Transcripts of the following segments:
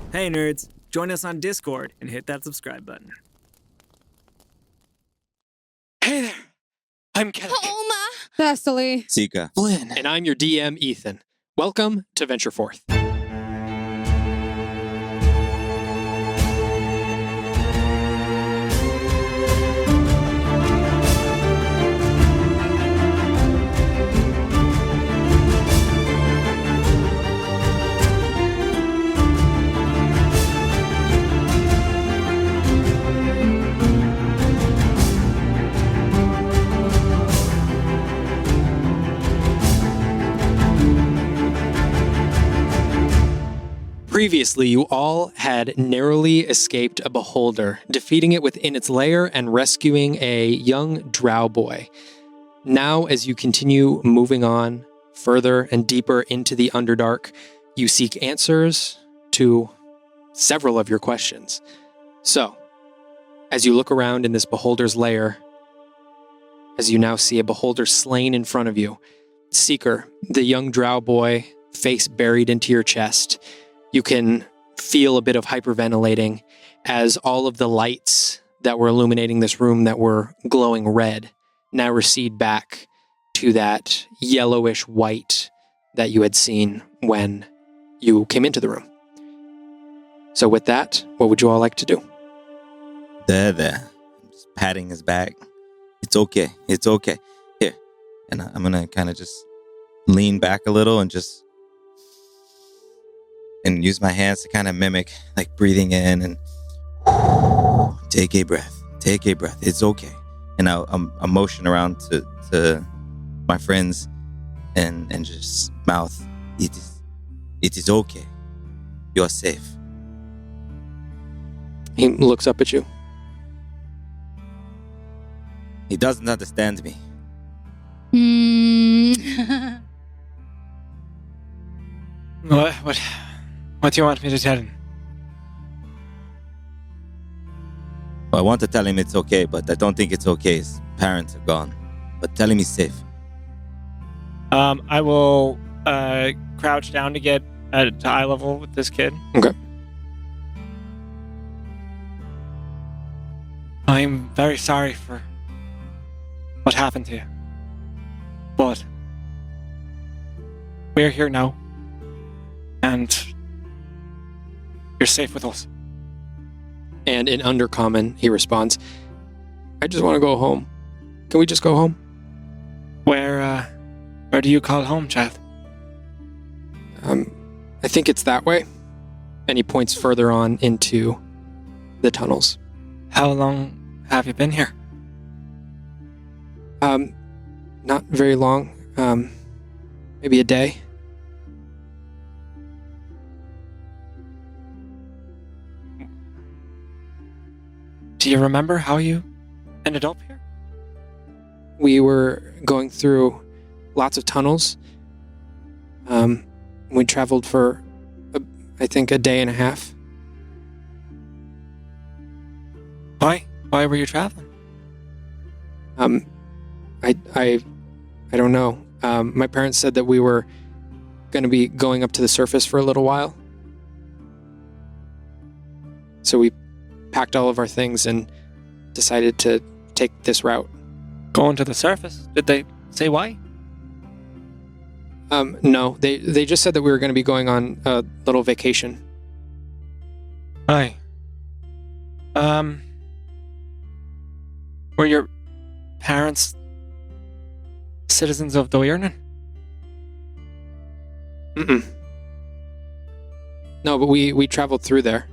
Hey nerds, join us on Discord and hit that subscribe button. Hey there, I'm Kelly. Homa! Thessaly. Sika. Flynn. And I'm your DM, Ethan. Welcome to Venture Forth. Previously, you all had narrowly escaped a beholder, defeating it within its lair and rescuing a young drow boy. Now, as you continue moving on further and deeper into the Underdark, you seek answers to several of your questions. So, as you look around in this beholder's lair, as you now see a beholder slain in front of you, Seeker, the young drow boy, face buried into your chest, you can feel a bit of hyperventilating as all of the lights that were illuminating this room that were glowing red now recede back to that yellowish white that you had seen when you came into the room. So with that, what would you all like to do? There. I'm just patting his back. It's okay. Here. And I'm going to kind of just lean back a little and use my hands to kind of mimic, like breathing in and take a breath. It's okay. And I'm motion around to my friends and just mouth, it is okay. You're safe. He looks up at you. He doesn't understand me. What do you want me to tell him? Well, I want to tell him it's okay, but I don't think it's okay. His parents are gone. But tell him he's safe. I will crouch down to get to eye level with this kid. Okay. I'm very sorry for what happened to you. But we're here now. And you're safe with us. And in Undercommon, he responds, I just want to go home. Can we just go home? Where do you call home, child? I think it's that way. And he points further on into the tunnels. How long have you been here? Not very long. Maybe a day. Do you remember how you ended up here? We were going through lots of tunnels. We traveled for, I think, a day and a half. Why? Why were you traveling? I don't know. My parents said that we were going to be going up to the surface for a little while. So we packed all of our things and decided to take this route. Going to the surface? Did they say why? No, they just said that we were going to be going on a little vacation. Aye. Were your parents citizens of Doirnan? Mm-mm. No, but we traveled through there.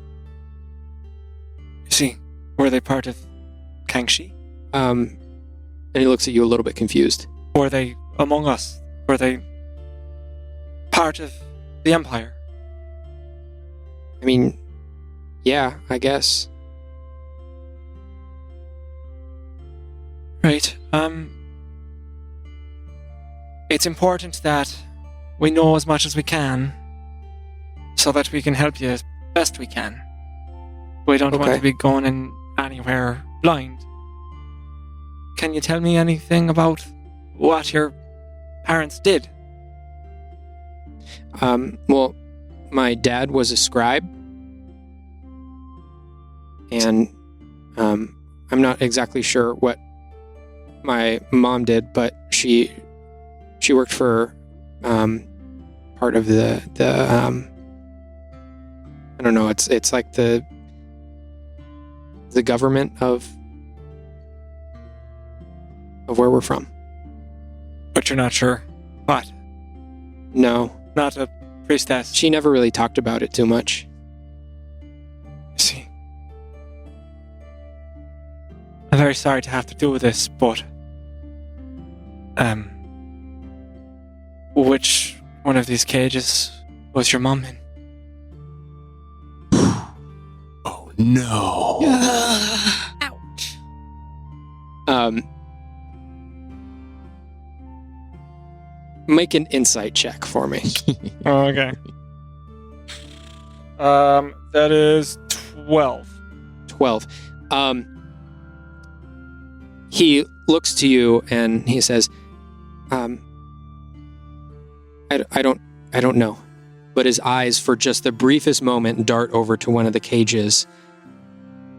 You see, were they part of Kangxi? And he looks at you a little bit confused. Were they among us? Were they part of the Empire? I mean, yeah, I guess. Right. It's important that we know as much as we can so that we can help you as best we can. We don't want to be going in anywhere blind. Can you tell me anything about what your parents did? Well, my dad was a scribe, And I'm not exactly sure what my mom did, but she worked for part of the I don't know, it's like the government of where we're from. But you're not sure what? No. Not a priestess. She never really talked about it too much. I see. I'm very sorry to have to do with this, but which one of these cages was your mom in? Oh no. Ouch. Make an insight check for me. Oh, okay. That is 12. 12. He looks to you and he says, I don't know. But his eyes, for just the briefest moment, dart over to one of the cages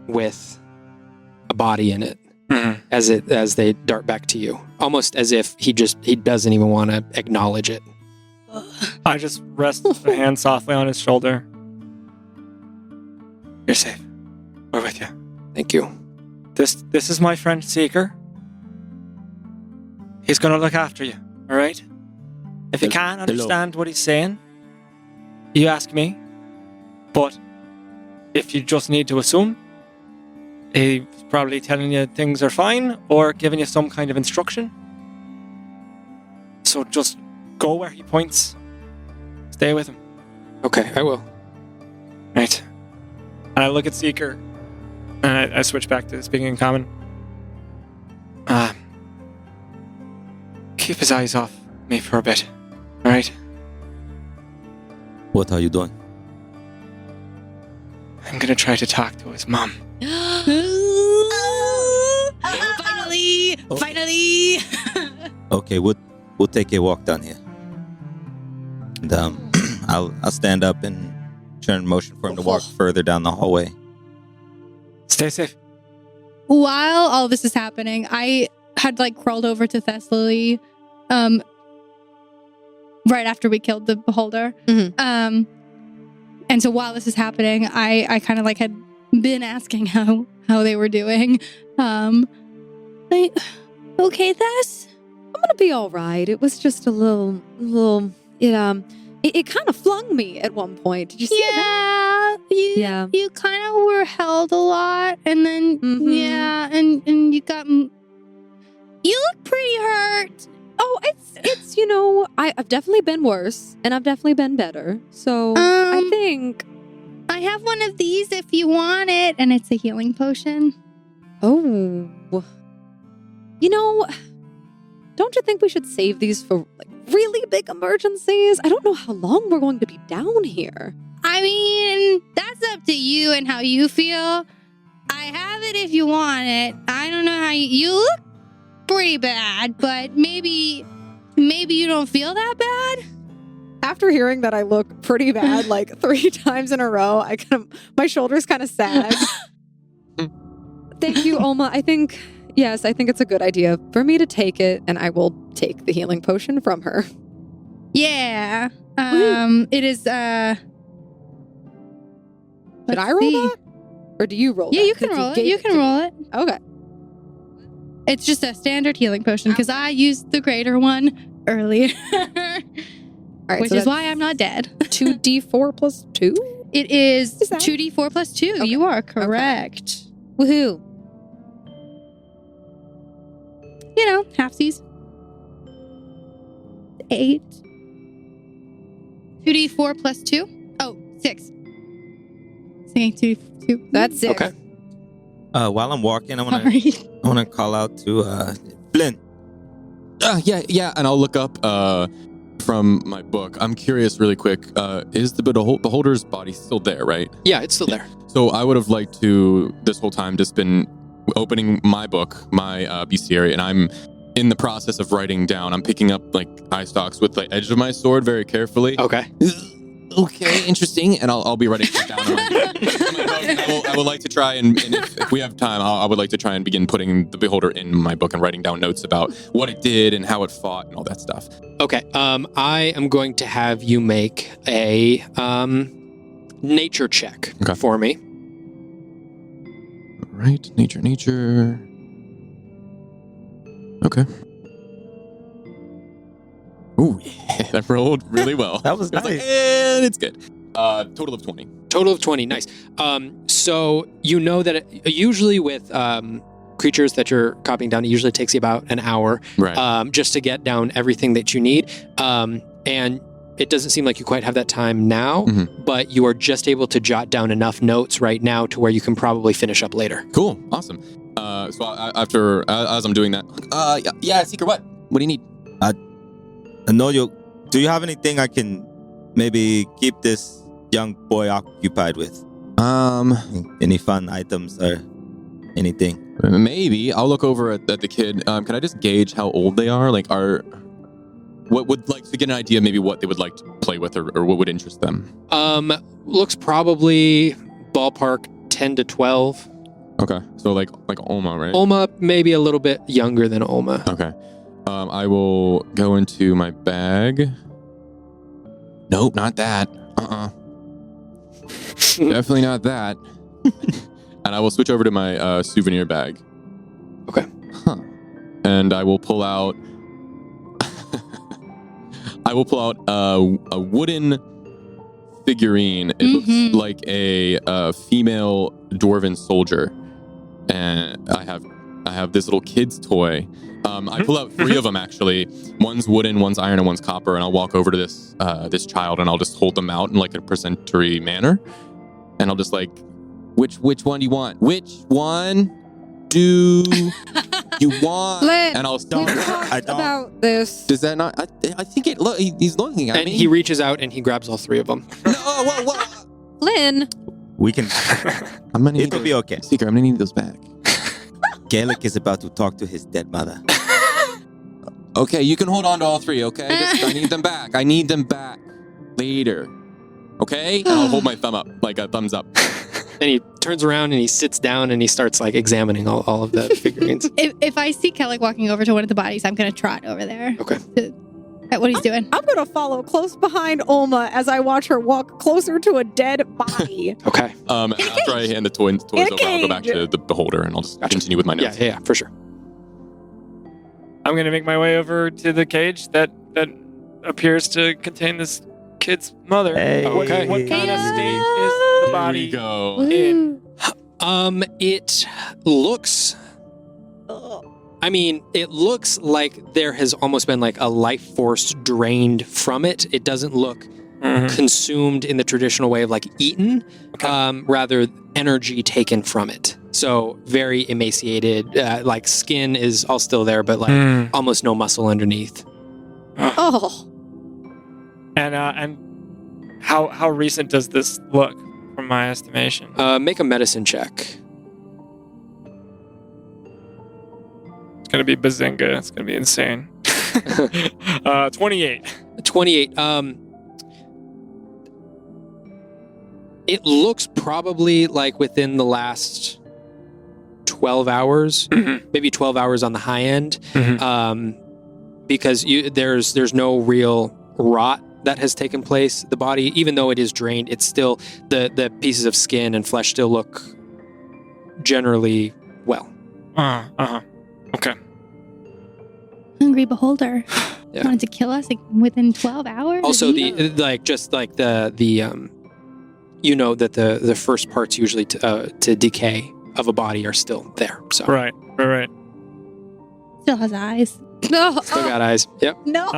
with a body in it. Mm-hmm. As they dart back to you, almost as if he doesn't even want to acknowledge it. I just rest a hand softly on his shoulder. You're safe. We're with you. Thank you. This is my friend Seeker. He's gonna look after you, alright? If you can't understand what he's saying, you ask me. But if you just need to assume, he's probably telling you things are fine or giving you some kind of instruction. So just go where he points. Stay with him. Okay, I will. Right. And I look at Seeker and I switch back to speaking in common. Keep his eyes off me for a bit. Alright? What are you doing? I'm gonna try to talk to his mom. Finally! Okay, we'll take a walk down here. And I'll stand up and turn motion for him to walk further down the hallway. Stay safe. While all this is happening, I had crawled over to Thessaly right after we killed the beholder. Mm-hmm. And so while this is happening, I kind of had been asking how they were doing. Okay, Thess? I'm gonna be all right. It was just a little. It kind of flung me at one point. Did you see that? Yeah. You kind of were held a lot, and then and you got. You look pretty hurt. Oh, it's I've definitely been worse, and I've definitely been better. So I think I have one of these if you want it, and it's a healing potion. Oh, don't you think we should save these for really big emergencies? I don't know how long we're going to be down here. I mean, that's up to you and how you feel. I have it if you want it. I don't know how you look pretty bad, but maybe you don't feel that bad. After hearing that I look pretty bad 3 times in a row, my shoulders kind of sag. Thank you, Oma. I think it's a good idea for me to take it, and I will take the healing potion from her. Yeah. It is, Should I roll that? Or do you roll that? Yeah, you can roll it. You can roll it. Okay. It's just a standard healing potion, because I used the greater one earlier. All right, which so is why I'm not dead. 2d4 plus 2? It is that 2d4 plus 2. Okay. You are correct. Woohoo. Halfsies. 8. 2d4 plus 2? Oh, 6. Singing 2. That's 6. Okay. While I'm walking, I want to call out to Flynn. Yeah, and I'll look up from my book. I'm curious really quick, is the beholder's body still there, right? Yeah, it's still there. So I would have liked to, this whole time, just been opening my book, my Bestiary, and I'm in the process of writing down. I'm picking up eye stalks with the edge of my sword very carefully. Okay. Okay, interesting. And I'll be writing it down. I would like to try and if we have time, I would like to try and begin putting the Beholder in my book and writing down notes about what it did and how it fought and all that stuff. Okay. I am going to have you make a nature check for me. All right, nature. Okay. Ooh, yeah, that rolled really well. That was nice. And it's good. Total of 20. Total of 20. Nice. So you know that usually with creatures that you're copying down, it usually takes you about an hour just to get down everything that you need. And it doesn't seem like you quite have that time now, but you are just able to jot down enough notes right now to where you can probably finish up later. Cool. Awesome. So as I'm doing that, yeah, Seeker, what? What do you need? Do you have anything I can maybe keep this young boy occupied with? Any fun items or anything? Maybe. I'll look over at the kid. Can I just gauge how old they are? What would like to get an idea maybe what they would like to play with or what would interest them? Looks probably ballpark 10 to 12. Okay. So like Olma, right? Olma, maybe a little bit younger than Olma. Okay. I will go into my bag. Nope, not that. Definitely not that. And I will switch over to my souvenir bag. Okay. Huh. And I will pull out a wooden figurine. It looks like a female dwarven soldier. And I have this little kid's toy. I pull out 3 of them actually. One's wooden, one's iron, and one's copper. And I'll walk over to this child and I'll just hold them out in like a presentary manner. And I'll just like, which one do you want? Which one do you want? Lynn, and I'll stop. I don't. About this. Does that not? I think it. Look, he's looking at And me. he reaches out and he grabs all 3 of them. No, what? Lynn. We can. I'm gonna need It'll be okay. Seeker, I'm gonna need those back. Gaelic is about to talk to his dead mother. Okay, you can hold on to all 3. Okay, I need them back. I need them back later. Okay, and I'll hold my thumb up, like a thumbs up. And he turns around and he sits down and he starts like examining all of the figurines. If I see Kellic walking over to one of the bodies, I'm going to trot over there. Okay. At what he's doing. I'm going to follow close behind Olma as I watch her walk closer to a dead body. Okay. After I hand the toys over, I'll go back to the beholder and I'll just continue with my notes. Yeah, for sure. I'm going to make my way over to the cage that appears to contain this kid's mother. Hey. What kind of state is the body Here we go. in? It looks... I mean, it looks like there has almost been like a life force drained from it. It doesn't look consumed in the traditional way of like eaten, rather energy taken from it. So very emaciated, like skin is all still there, but like almost no muscle underneath. Oh. And how recent does this look, from my estimation? Make a medicine check. It's going to be bazinga. It's going to be insane. 28. 28. It looks probably like within the last 12 hours, maybe 12 hours on the high end, because there's no real rot that has taken place. The body, even though it is drained, it's still, the pieces of skin and flesh still look generally well. Okay. Hungry beholder. Yeah. Wanted to kill us like, within 12 hours? Also, the you know that the first parts usually to decay of a body are still there. So Right. Still has eyes. No. still got eyes. Yep. No.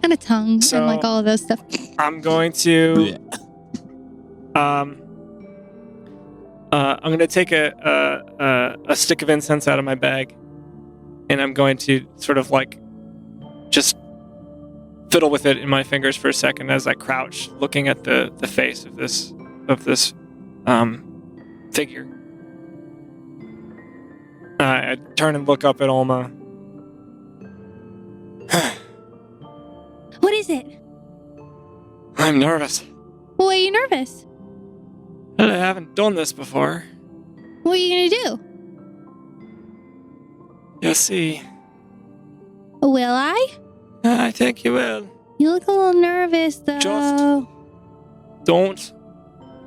And a tongue So- and like all of those stuff. I'm going to... I'm going to take a stick of incense out of my bag, and I'm going to sort of like just fiddle with it in my fingers for a second as I crouch, looking at the face of this figure. I turn and look up at Olma. What is it? I'm nervous. Why are you nervous? I haven't done this before. What are you gonna do? You see, Will I? I think you will. You look a little nervous, though. Just- Don't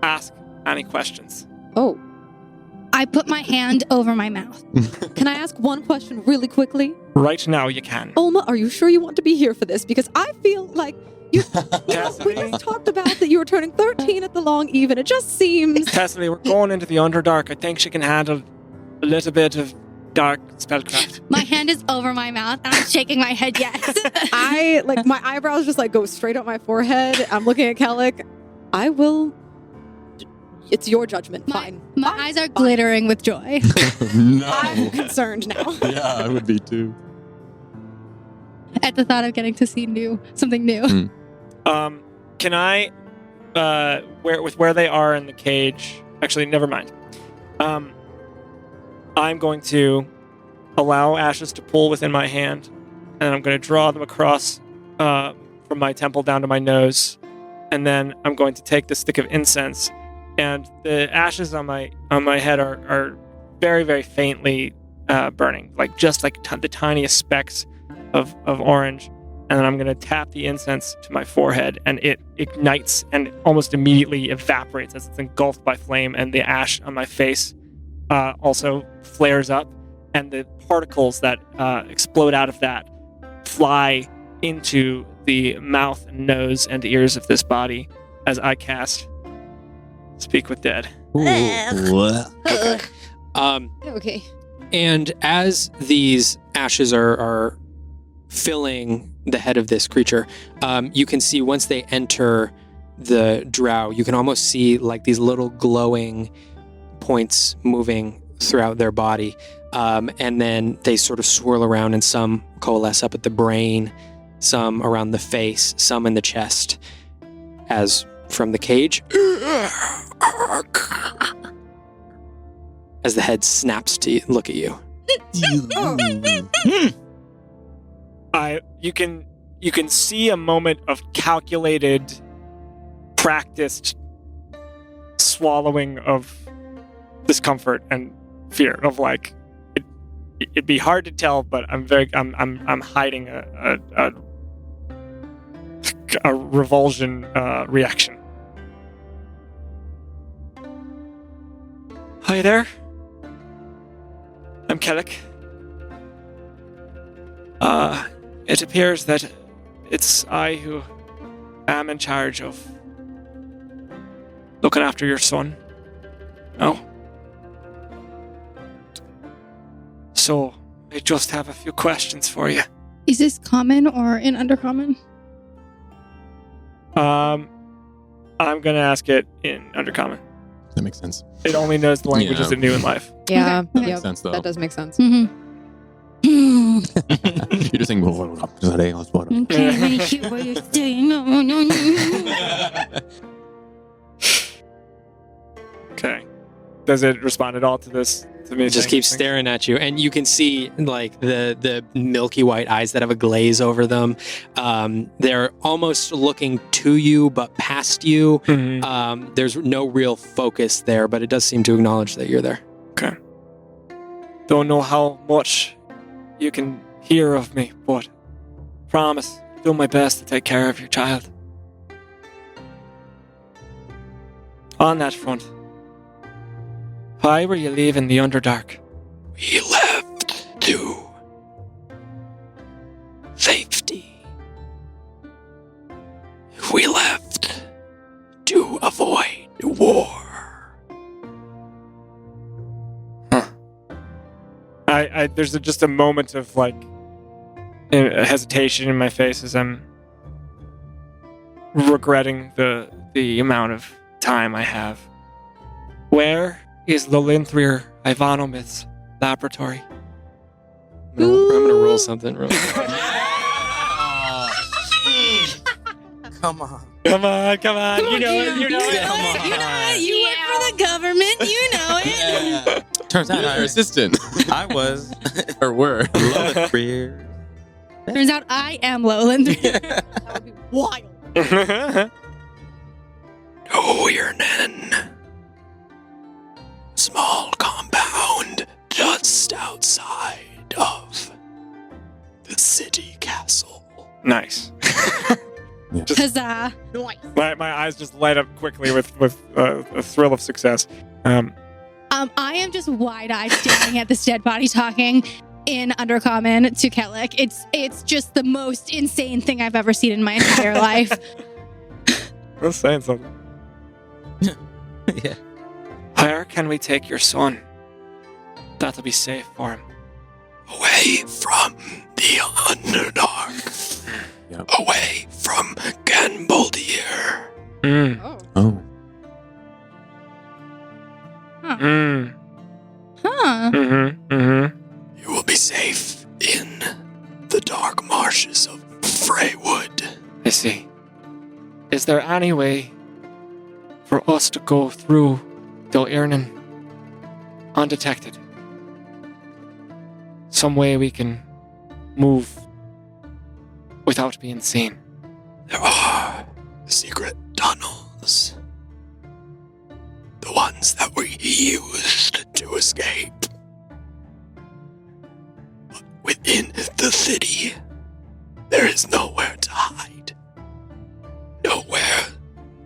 ask any questions. Oh, I put my hand over my mouth. can I ask one question really quickly? Right now you can. Oma, are you sure you want to be here for this? Because I feel like we Cassidy, just talked about that you were turning 13 at the long even. It just seems... Cassidy, we're going into the Underdark. I think she can handle a little bit of dark spellcraft. My hand is over my mouth, and I'm shaking my head yes. my eyebrows just go straight up my forehead. I'm looking at Kellic. I will... It's your judgment. Fine. My eyes are glittering with joy. No. I'm concerned now. Yeah, I would be too. At the thought of getting to see something new. Can I, where they are in the cage? Actually, never mind. I'm going to allow ashes to pull within my hand, and I'm going to draw them across from my temple down to my nose, and then I'm going to take the stick of incense, and the ashes on my head are very, very faintly burning, just the tiniest specks of orange. And then I'm going to tap the incense to my forehead, and it ignites and almost immediately evaporates as it's engulfed by flame, and the ash on my face also flares up, and the particles that explode out of that fly into the mouth and nose and ears of this body as I cast Speak with Dead. Okay. Okay. And as these ashes are filling the head of this creature, you can see once they enter the drow, you can almost see these little glowing points moving throughout their body. And then they sort of swirl around, and some coalesce up at the brain, some around the face, some in the chest, as from the cage, as the head snaps to look at you. You can see a moment of calculated, practiced swallowing of discomfort and fear of it'd be hard to tell, but I'm hiding a revulsion reaction. Hi there. I'm Kellic. It appears that it's I who am in charge of looking after your son. No? So, I just have a few questions for you. Is this common or in Undercommon? I'm gonna ask it in Undercommon. That makes sense. It only knows the languages it knew in life. Yeah. Okay. Makes sense, though. That does make sense. Mm-hmm. You're just saying. Can't really hear what you're saying. Okay. Does it respond at all to this? To me, It just keeps staring at you, and you can see the milky white eyes that have a glaze over them. They're almost looking to you, but past you. Mm-hmm. There's no real focus there, but it does seem to acknowledge that you're there. Okay. Don't know how much you can hear of me, but promise, do my best to take care of your child. On that front, why were you leaving the Underdark? We left to safety. We left to avoid war. There's just a moment of hesitation in my face as I'm regretting the amount of time I have. Where is Lolinthrir Ivanomith's laboratory? I'm gonna roll something real quick. Come on. Come on. You know it. You know it. You work for the government. You know it. Yeah. Turns out Your assistant. I was Or were. Turns out I am Lowland. That would be wild. Nothin. Small compound just outside of the city castle. Nice. Huzzah. My eyes just light up quickly with a thrill of success. I am just wide-eyed staring at this dead body talking in Undercommon to Kellic. It's just the most insane thing I've ever seen in my entire life. That's saying something. Yeah. Where can we take your son? That'll be safe for him. Away from the Underdark. Yep. Away from Ganboldir. Mm. Oh. Mm. Huh. Mm-hmm. Mm-hmm. You will be safe in the dark marshes of Freywood. I see. Is there any way for us to go through Dol-Irnin undetected? Some way we can move without being seen. There are secret tunnels. The ones that we used to escape. But within the city, there is nowhere to hide. Nowhere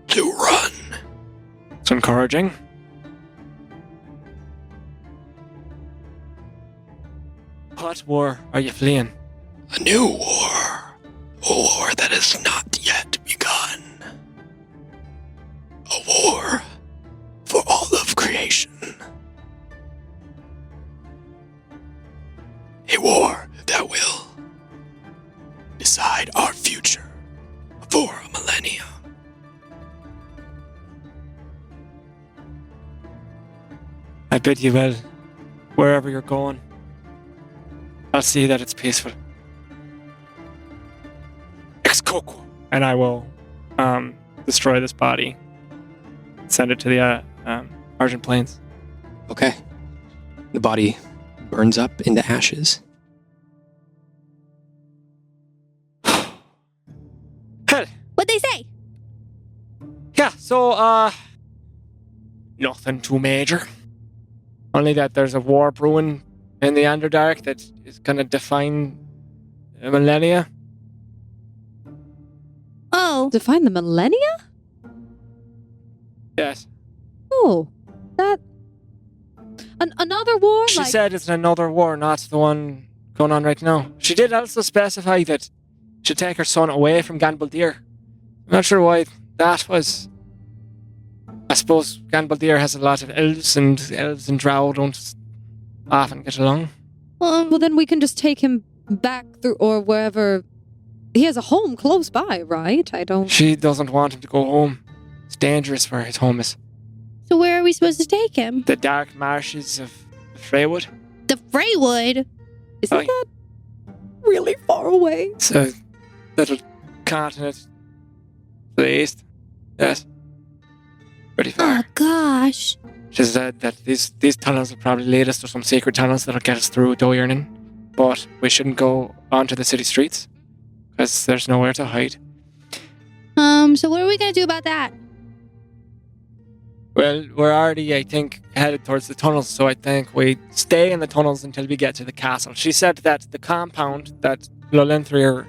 to run. It's encouraging. What war are you fleeing? A new war. A war that has not yet begun. A war for all of creation. A war that will decide our future for a millennia. I bid you well, wherever you're going. I'll see that it's peaceful. Ex coco. And I will destroy this body. Send it to the Argent Plains. Okay. The body burns up into ashes. Hell, What'd they say? yeah, so, nothing too major. Only that there's a war brewing in the Underdark that is gonna define a millennia. Oh, Define the millennia? Yes. Oh, that... another war? She said it's another war, not the one going on right now. She did also specify that she'd take her son away from Ganboldir. I'm not sure why that was. I suppose Ganboldir has a lot of elves and drow don't often get along. Well, then we can just take him back through, or wherever... He has a home close by, right? I don't... She doesn't want him to go home. It's dangerous where his home is. so where are we supposed to take him? The dark marshes of Freywood. The Freywood? Isn't Aye. that really far away? It's a little continent to the east. Yes. Pretty far. Oh, gosh. She said that these tunnels will probably lead us to some secret tunnels that'll get us through Dol-Irnin. But we shouldn't go onto the city streets, because there's nowhere to hide. So what are we gonna do about that? Well, we're already, I think, headed towards the tunnels, so I think we stay in the tunnels until we get to the castle. She said that the compound that Lolenthier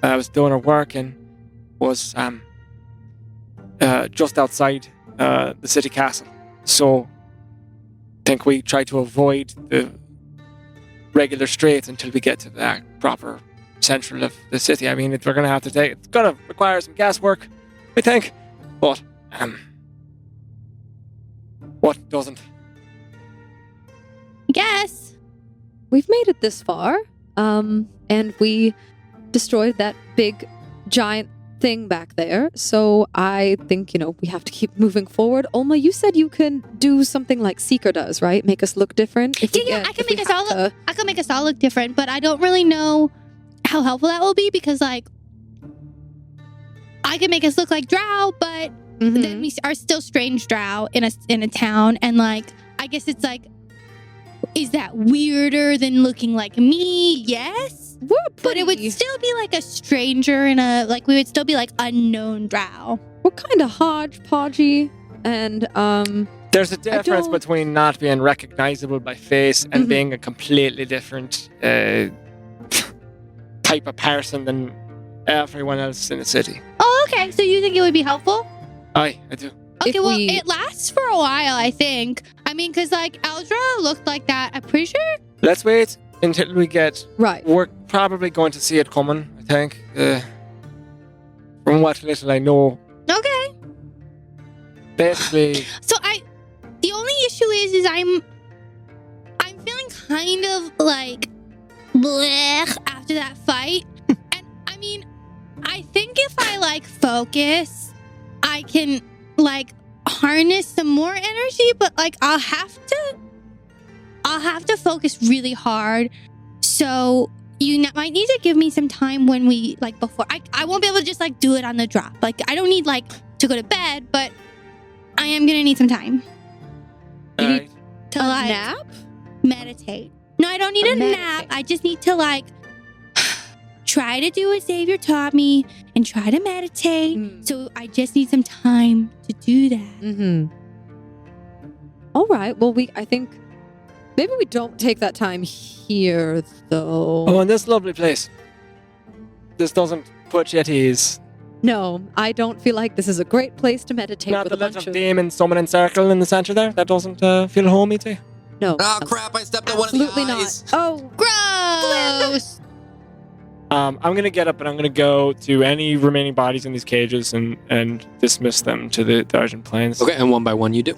was doing her work in was just outside the city castle. So I think we try to avoid the regular streets until we get to that proper central of the city. I mean, we're going to have to take... It's going to require some guesswork, I think. But, what doesn't? Yes. We've made it this far, and we destroyed that big, giant thing back there. So I think, we have to keep moving forward. Olma, you said you can do something like Seeker does, right? Make us look different. I can make us all look. I can make us all look different, but I don't really know how helpful that will be because, like, I can make us look like drow, but then we are still strange drow in a town, and like, I guess it's like, is that weirder than looking like me? Yes, We're but it would still be like a stranger in a, like, we would still be like unknown drow. we're kind of hodgepodgey, and There's a difference don't- between not being recognizable by face and Mhm. being a completely different type of person than everyone else in the city. Oh, okay. So you think it would be helpful? Aye, I do. Okay, If well, we- it lasts for a while, I think. I mean, because, like, Eldra looked like that. I'm pretty sure. Let's wait until we get. right. We're probably going to see it coming, I think. From what little I know. Okay. Basically, So the only issue is I'm feeling kind of like blech after that fight. And I mean, I think if I like focus, I can like harness some more energy, but like I'll have to focus really hard. So you might need to give me some time when we like before I won't be able to just like do it on the drop. Like I don't need like to go to bed, but I am gonna need some time You need- alright. to A like nap? meditate. No, I don't need a nap. Meditate. I just need to like try to do what Xavier taught me and try to meditate. Mm. So I just need some time to do that. Mm-hmm. All right. Well, I think maybe we don't take that time here, though. Oh, in this lovely place. This doesn't put you at ease. No, I don't feel like this is a great place to meditate Not with the a bunch little of. demon summoning circle in the center there. That doesn't feel homey to you. No. Oh crap! I stepped on one of the Absolutely eyes. not. Oh, Gross. I'm gonna get up and I'm gonna go to any remaining bodies in these cages and dismiss them to the Argent Plains. Okay, and one by one you do.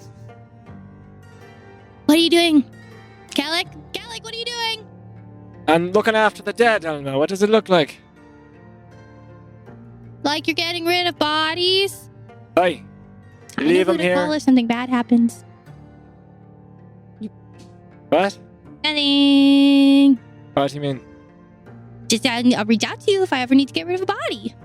What are you doing? Kellic? Kellic, what are you doing? I'm looking after the dead. I don't know. What does it look like? Like you're getting rid of bodies? Hey, leave them Call here. if something bad happens. What? Nothing. What do you mean? Just I'll reach out to you if I ever need to get rid of a body.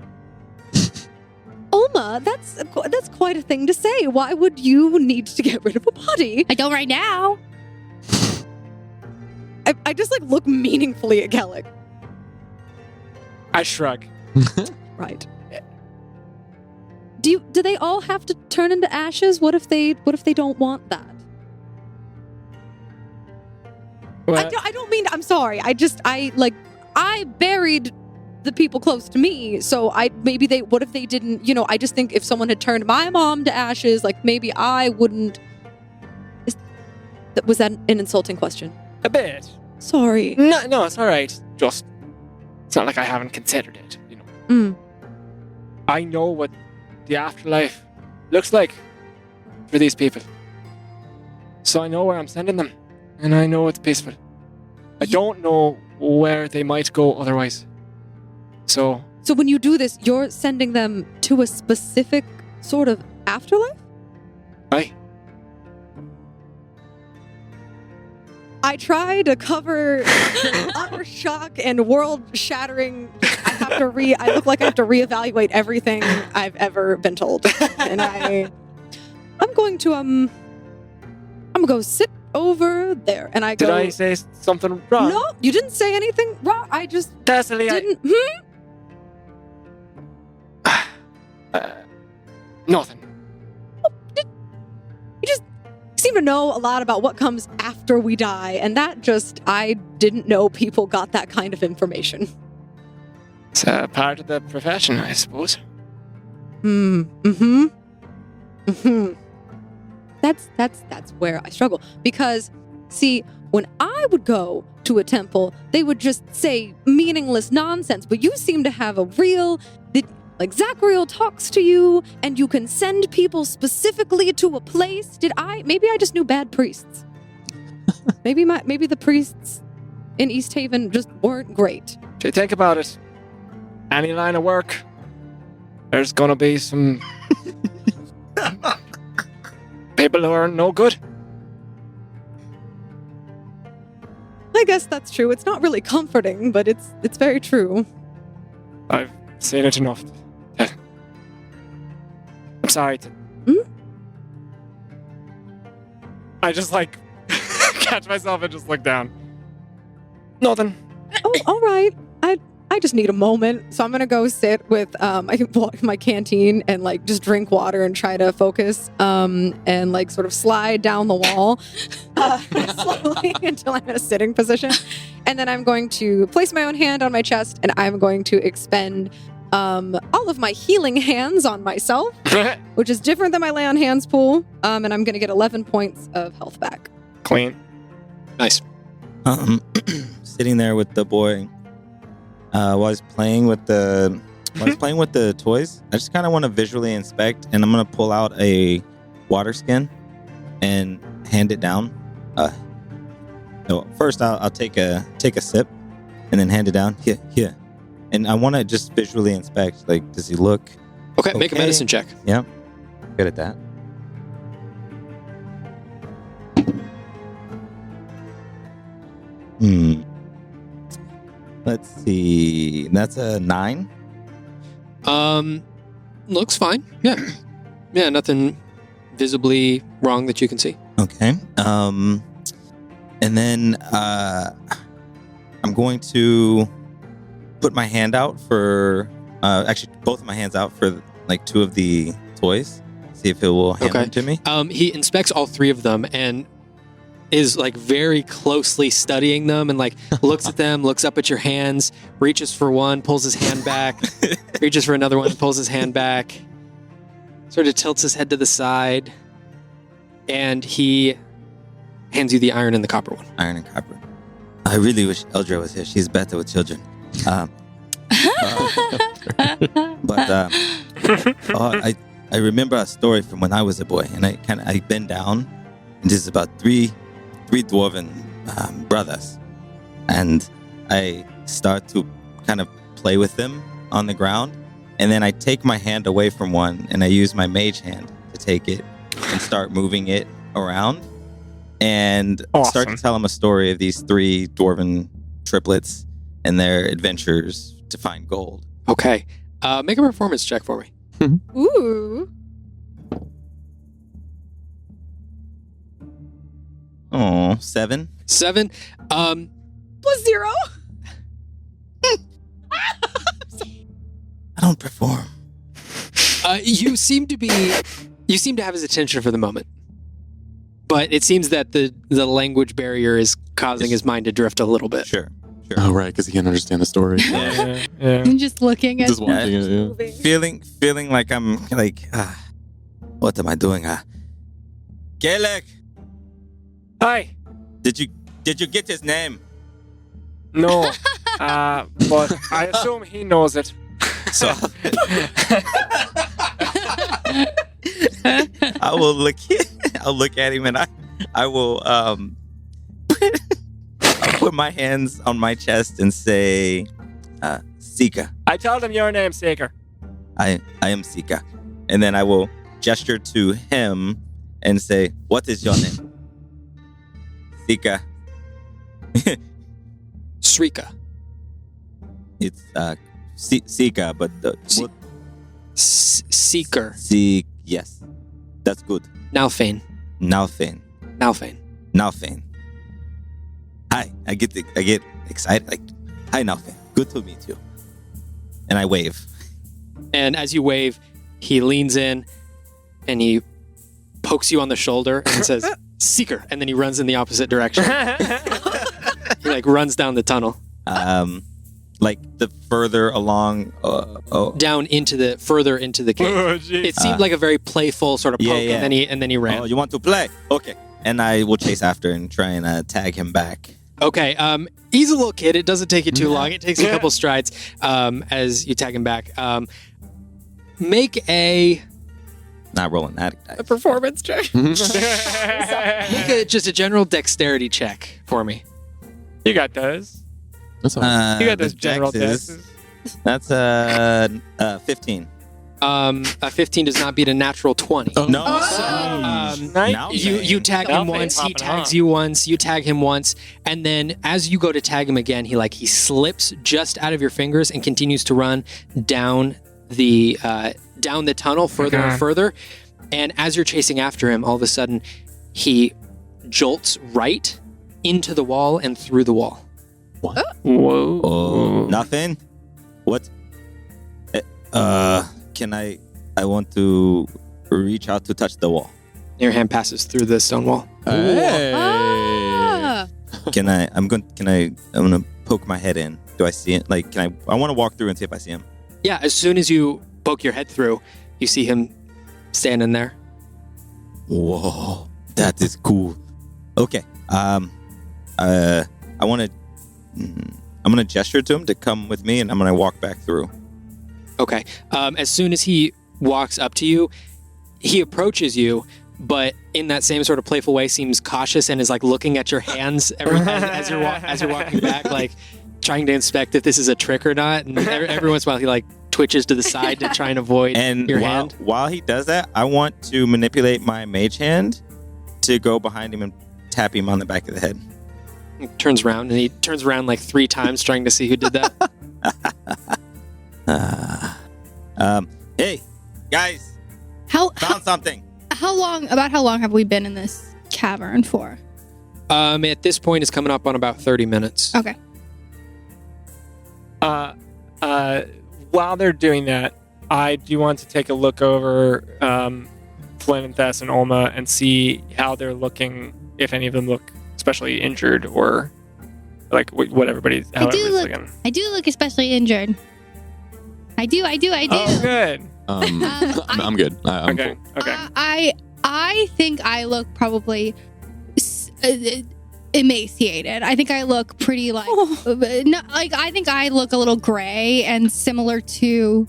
Oma, that's quite a thing to say. Why would you need to get rid of a body? I don't right now. I just like look meaningfully at Kellic. I shrug. Right. Do they all have to turn into ashes? What if they don't want that? Well, I don't mean. I'm sorry. I buried the people close to me, so what if they didn't? I just think if someone had turned my mom to ashes, like maybe I wouldn't. Was that an insulting question? a bit. Sorry. No, it's all right. Just, it's not like I haven't considered it. Mm. I know what the afterlife looks like for these people. So I know where I'm sending them. And I know it's peaceful. I don't know where they might go otherwise. So, So when you do this, you're sending them to a specific sort of afterlife? aye. I try to cover utter shock and world-shattering. I look like I have to reevaluate everything I've ever been told, and I'm going to I'm gonna go sit over there, and I Did go. I say something wrong? No, you didn't say anything wrong. I just Cecily, didn't. Nothing. You just seem to know a lot about what comes after we die, and I didn't know people got that kind of information. It's part of the profession, I suppose. Mm-hmm. That's where I struggle. Because, see, when I would go to a temple, they would just say meaningless nonsense, but you seem to have a real... Like, Zachariel talks to you, and you can send people specifically to a place. Maybe I just knew bad priests. maybe the priests in East Haven just weren't great. If you think about it, any line of work, there's gonna be some people who are no good. I guess that's true. It's not really comforting, but it's very true. I've seen it enough. I'm sorry. I just catch myself and just look down. Nothing. Oh, all right. I I just need a moment. So I'm going to go sit with my canteen and like just drink water and try to focus and like sort of slide down the wall slowly until I'm in a sitting position. And then I'm going to place my own hand on my chest and I'm going to expend all of my healing hands on myself, which is different than my lay on hands pool. And I'm going to get 11 points of health back. Clean. Nice. Sitting there with the boy, while he's playing with the toys, I just kind of want to visually inspect, and I'm gonna pull out a water skin and hand it down. No, first I'll take a sip, and then hand it down. Here, and I want to just visually inspect. Like, does he look? Okay, make a medicine check. Yeah, good at that. Let's see. That's a 9. Looks fine. Yeah. Yeah, nothing visibly wrong that you can see. Okay. And then I'm going to put my hand out for actually both of my hands out for like 2 of the toys. See if it will hand them to me. He inspects all 3 of them and is like very closely studying them and like looks at them, looks up at your hands, reaches for one, pulls his hand back, reaches for another one, pulls his hand back, sort of tilts his head to the side, and he hands you the iron and the copper one. Iron and copper. I really wish Eldra was here. She's better with children. I remember a story from when I was a boy, and I bend down, and this is about three dwarven brothers, and I start to kind of play with them on the ground, and then I take my hand away from one, and I use my mage hand to take it and start moving it around, and start to tell them a story of these 3 dwarven triplets and their adventures to find gold. Okay. Make a performance check for me. Ooh. Oh, 7. 7. +0. I don't perform. You seem to have his attention for the moment. But it seems that the language barrier is causing his mind to drift a little bit. Sure. Oh, right, because he can't understand the story. Yeah. I'm just looking at Just watching it, yeah. Feeling like I'm like, what am I doing? Gaelic, Hi. did you get his name? No. But I assume he knows it. So I'll look at him and I will I'll put my hands on my chest and say, Sika. I told him your name, Seeker. I am Sika. And then I will gesture to him and say, what is your name? Sika. Srika. It's Sika, but Seeker. Yes. That's good. Nalfane. Nothin. Hi. I get excited. Like, hi, Nothin. Good to meet you. And I wave. And as you wave, he leans in and he pokes you on the shoulder and says, Seeker. And then he runs in the opposite direction. He like runs down the tunnel. Like the further along, down further into the cave. Oh, geez. It seemed like a very playful sort of poke, Yeah. and then he ran. Oh, you want to play? Okay. And I will chase after and try and tag him back. Okay, he's a little kid. It doesn't take you too long. It takes you a couple strides as you tag him back. Make Not rolling that dice. A performance check. just a general dexterity check for me. You got those. That's all. You got the those general dex is- taxes. That's 15. A 15 does not beat a natural 20. Oh. No. Now You tag him once, he tags you once, you tag him once, and then as you go to tag him again, he slips just out of your fingers and continues to run down the tunnel further and further. And as you're chasing after him, all of a sudden he jolts right into the wall and through the wall. Whoa. Oh, nothing. What? Can I want to reach out to touch the wall. Your hand passes through the stone wall. Hey. Ah! I'm gonna poke my head in. Do I see it? Like, I want to walk through and see if I see him. Yeah, as soon as you poke your head through, you see him standing there. Whoa, that is cool. Okay. I'm gonna gesture to him to come with me, and I'm gonna walk back through. Okay. As soon as he walks up to you, he approaches you, but in that same sort of playful way, seems cautious and is like looking at your hands as you're walking back, like trying to inspect if this is a trick or not. And every once in a while, he like twitches to the side to try and avoid your hand. While he does that, I want to manipulate my mage hand to go behind him and tap him on the back of the head. He turns around and he turns around like 3 times trying to see who did that. Hey, guys, found something. How long have we been in this cavern for? At this point, it's coming up on about 30 minutes. Okay. While they're doing that, I do want to take a look over Flynn and Thess and Olma and see how they're looking, if any of them look especially injured or like what everybody's looking. I do look especially injured. I do. Oh, good. I'm good. I'm okay. cool. Okay. I think I look probably emaciated. I think I look pretty I think I look a little gray and similar to,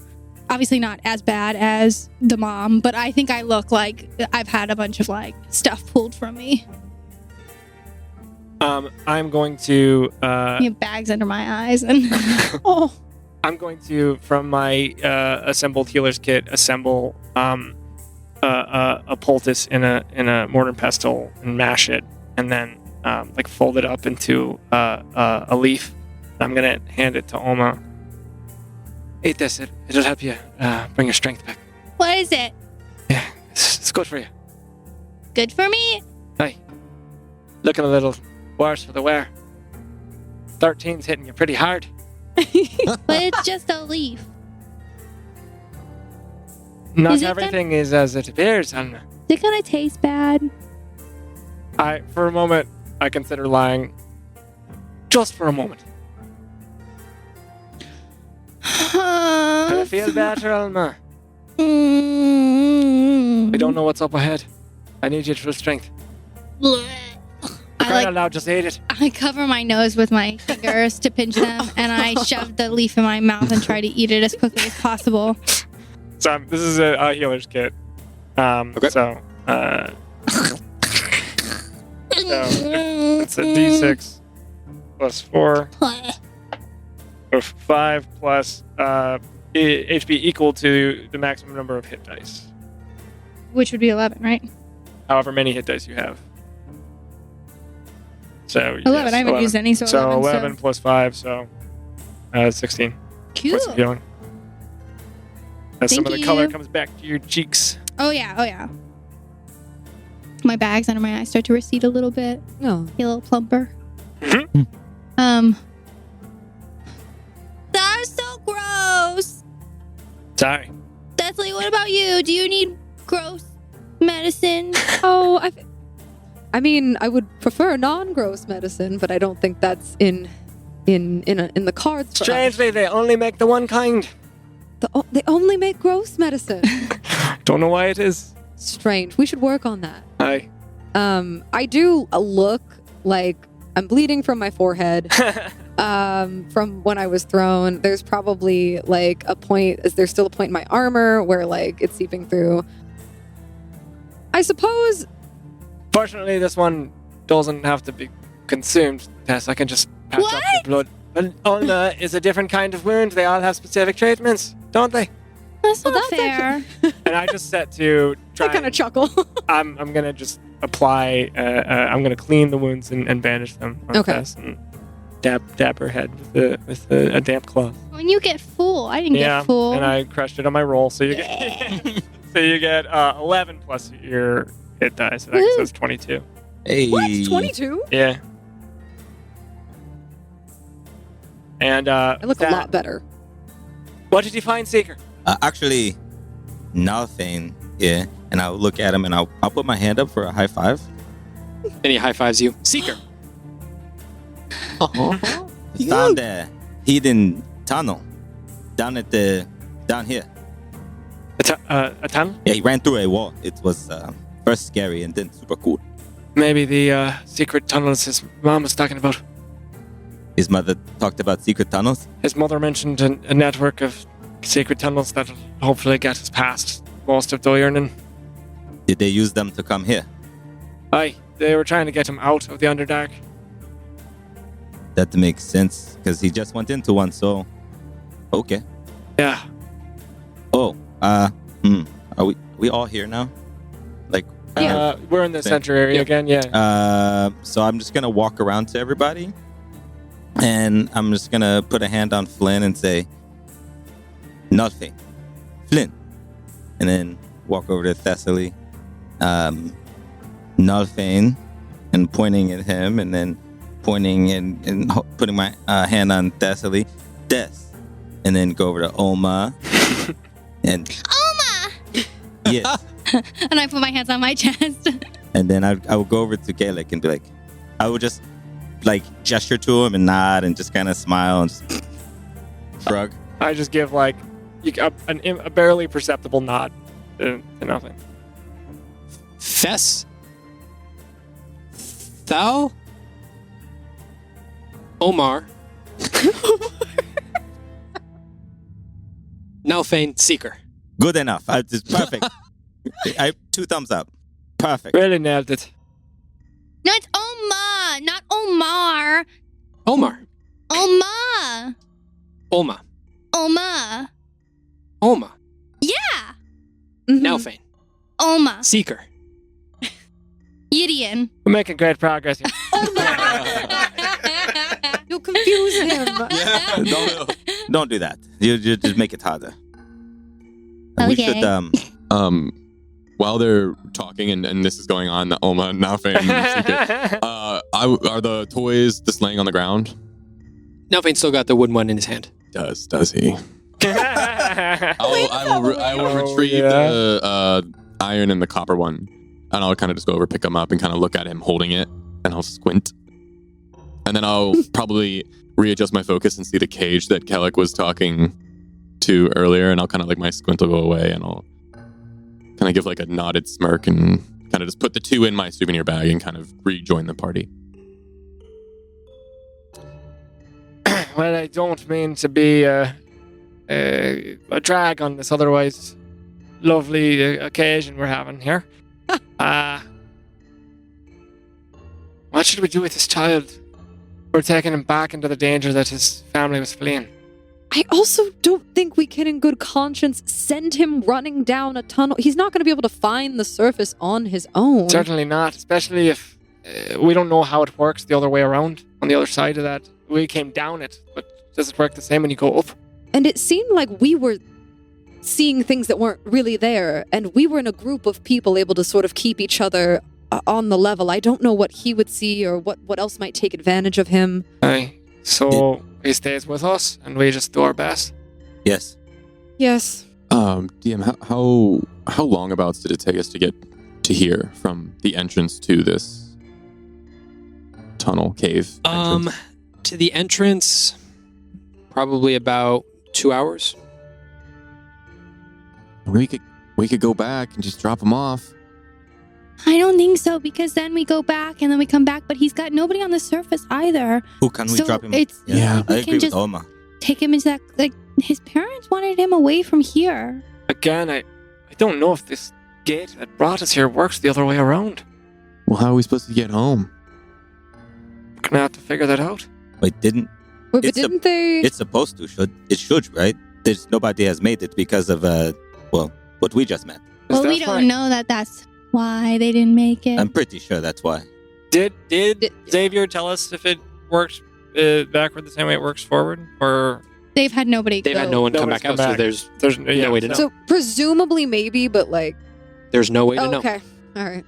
obviously not as bad as the mom, but I think I look like I've had a bunch of like stuff pulled from me. I'm going to bags under my eyes and I'm going to, from my assembled healer's kit, assemble a poultice in a mortar and pestle and mash it, and then fold it up into a leaf. I'm gonna hand it to Olma. Eat this. It'll help you bring your strength back. What is it? Yeah, it's good for you. Good for me? Hey, looking a little worse for the wear. 13's hitting you pretty hard. But it's just a leaf. Not everything is as it appears, Alma. Is it gonna taste bad? For a moment, I consider lying. Just for a moment. I feel better, Alma. I don't know what's up ahead. I need your full strength. Crying out loud, just ate it. I cover my nose with my fingers to pinch them, and I shove the leaf in my mouth and try to eat it as quickly as possible. So this is a healer's kit. Okay. So it's a D6 plus 4 or 5 plus HP equal to the maximum number of hit dice. Which would be 11, right? However many hit dice you have. So 11. Yes, I haven't used any, so 11 plus 5, so 16. Cool. What's the feeling? As some of the Thank color you. comes back to your cheeks. Oh yeah. My bags under my eyes start to recede a little bit. No. Get a little plumper. Mm-hmm. That's so gross. Sorry. Deathly, what about you? Do you need gross medicine? Oh, I mean, I would prefer non-gross medicine, but I don't think that's in the cards. For Strangely, they only make the one kind. they only make gross medicine. Don't know why it is. Strange. We should work on that. Hi. I do look like I'm bleeding from my forehead. From when I was thrown. There's probably like a point. Is there still a point in my armor where like it's seeping through? I suppose. Fortunately, this one doesn't have to be consumed. Tess, I can just patch up the blood. But Ulna is a different kind of wound. They all have specific treatments, don't they? That's not that's fair. And I just set to try. I kind of chuckle. I'm gonna just apply. I'm gonna clean the wounds and bandage them. On Okay. Tess and dab her head with a damp cloth. When you get full, I didn't get full. And I crushed it on my roll, so you get 11 plus your hit die, so that says 22. Hey. What? 22? Yeah. And I look a lot better. What did you find, Seeker? Actually, nothing. Yeah. And I'll look at him and I'll put my hand up for a high five. And he high fives you. Seeker. Found a hidden tunnel down here. A tunnel? Yeah, he ran through a wall. It was first scary and then super cool. Maybe the secret tunnels his mom was talking about. His mother talked about secret tunnels. His mother mentioned a network of secret tunnels that'll hopefully get us past most of Doyernan. Did they use them to come here? Aye, they were trying to get him out of the Underdark. That makes sense because he just went into one. So, okay. Yeah. Oh, are we all here now? Like, we're in the center area again. Yeah. So I'm just gonna walk around to everybody, and I'm just gonna put a hand on Flynn and say, "Nothing, Flynn," and then walk over to Thessaly, Nothin, and pointing at him, and then pointing and putting my hand on Thessaly, Des, and then go over to Oma, and Oma! yes, And I put my hands on my chest. and then I would go over to Gaelic and be like, I would just like gesture to him and nod and just kind of smile and just shrug. I just give like a barely perceptible nod to nothing. Fess. Thou. Omar. Nothin, Seeker. Good enough. It's perfect. I 2 thumbs up. Perfect. Really nailed it. No, it's Oma, not Omar. Omar. Oma. Oma. Oma. Oma. Yeah. Nothin. Oma. Seeker. Gideon. We're making great progress here. You confuse him. Yeah, don't do that. You just make it harder. We Okay. should While they're talking and this is going on, Oma, Nothin, Seeker, are the toys just laying on the ground? Nothin still got the wooden one in his hand. Does he? I will retrieve yeah. the iron and the copper one, and I'll kind of just go over, pick him up, and kind of look at him holding it, and I'll squint. And then I'll probably readjust my focus and see the cage that Kellic was talking to earlier, and I'll kind of like my squint will go away, and I'll kind of give like a nodded smirk and kind of just put the 2 in my souvenir bag and kind of rejoin the party. Well, I don't mean to be a drag on this otherwise lovely occasion we're having here. What should we do with this child? We're taking him back into the danger that his family was fleeing. I also don't think we can in good conscience send him running down a tunnel. He's not going to be able to find the surface on his own. Certainly not, especially if we don't know how it works the other way around. On the other side of that, we came down it, but does it work the same when you go up? And it seemed like we were seeing things that weren't really there, and we were in a group of people able to sort of keep each other on the level. I don't know what he would see or what else might take advantage of him. Aye. So he stays with us, and we just do our best. Yes. Yes. DM, how long abouts did it take us to get to here from the entrance to this tunnel cave entrance? To the entrance, probably about 2 hours. We could go back and just drop him off. I don't think so, because then we go back and then we come back, but he's got nobody on the surface either. Who can we So drop him? it's- Yeah. I we agree can with just- Oma. Take him into that, like, his parents wanted him away from here. Again, I don't know if this gate that brought us here works the other way around. Well, how are we supposed to get home? We're gonna have to figure that out. Wait, didn't But It's a- didn't they? it's supposed to? It should, right? There's nobody has made it because of what we just met. Is Well, that we don't fine? know that that's why they didn't make it. I'm pretty sure that's why. Did Xavier tell us if it worked backward the same way it works forward, or They've had nobody They've go. had no one come Nobody's back out, come so back. there's there's no way to know. So presumably maybe, but like, There's no way to know. okay, all right.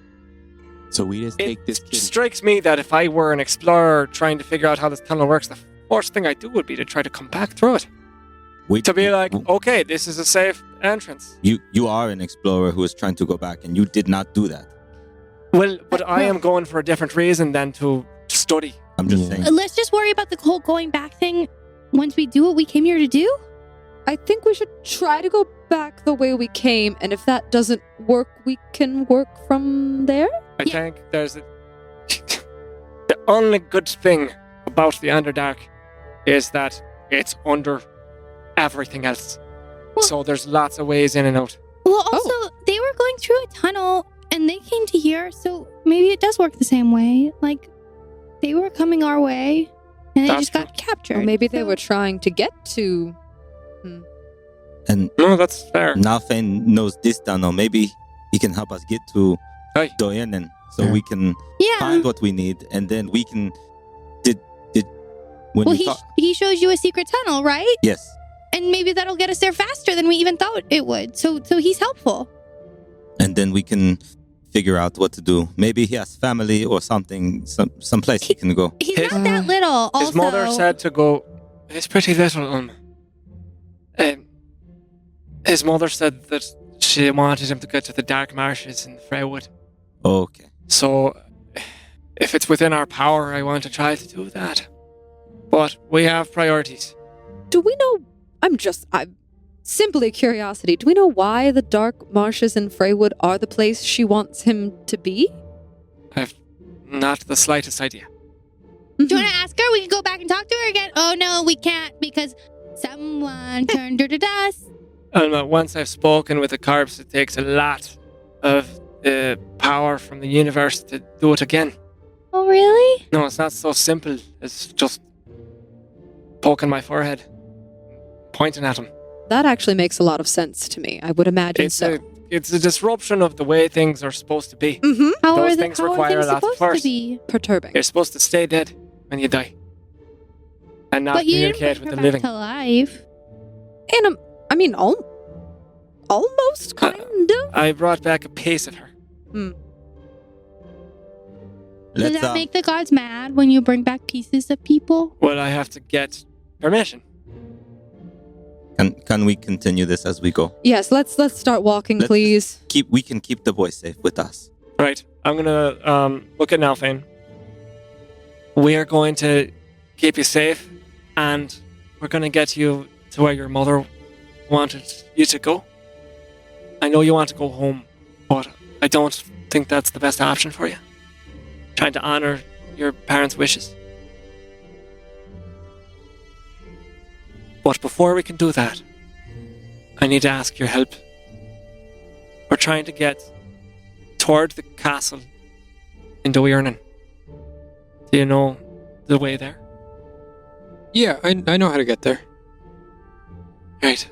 So we just take this It kid. strikes me that if I were an explorer trying to figure out how this tunnel works, the first thing I'd do would be to try to come back through it. To be like, okay, this is a safe entrance. You are an explorer who is trying to go back, and you did not do that. Well, but I am going for a different reason than to study. I'm just saying. Let's just worry about the whole going back thing once we do what we came here to do. I think we should try to go back the way we came, and if that doesn't work, we can work from there. I think there's the only good thing about the Underdark is that it's under everything else. Well- So there's lots of ways in and out. Well, also, they were going through a tunnel and they came to here, so maybe it does work the same way. Like, they were coming our way and they That's just got captured. Or maybe they so- were trying to get to. And No, that's fair. Nothin knows this tunnel. Maybe he can help us get to Hey. Doyen, so Yeah. we can Yeah. find what we need, and then we can. Did when Well, you he shows you a secret tunnel, right? yes. And maybe that'll get us there faster than we even thought it would. So he's helpful. And then we can figure out what to do. Maybe he has family or something, some place he can go. He's His- not that little. Also, His mother said to go. He's pretty little. His mother said that she wanted him to get to the dark marshes in Freywood. Okay. So, if it's within our power, I want to try to do that. But we have priorities. Do we know? I'm simply curiosity. Do we know why the dark marshes in Freywood are the place she wants him to be? I've not the slightest idea. Do you want to ask her? We can go back and talk to her again. Oh no, we can't because someone turned her to dust. And once I've spoken with the corpse, it takes a lot of power from the universe to do it again. Oh really? No, it's not so simple as just poking my forehead, pointing at him. That actually makes a lot of sense to me. I would imagine It's so. it's a disruption of the way things are supposed to be. Mm-hmm. How Those are things how require are a things lot of supposed force. to be? Perturbing. You're supposed to stay dead when you die, and not But you didn't communicate bring with her the back living. to life. And almost kind of. I brought back a piece of her. Does Let's that make the gods mad when you bring back pieces of people? Well, I have to get permission. can we continue this as we go? Yes, let's start walking, Let's please. We can keep the boy safe with us. Right. I'm gonna look at Nothin. We are going to keep you safe, and we're gonna get you to where your mother wanted you to go. I know you want to go home, but I don't think that's the best option for you. Trying to honor your parents' wishes. But before we can do that, I need to ask your help. We're trying to get toward the castle in Doirnin. Do you know the way there? Yeah, I know how to get there. Right.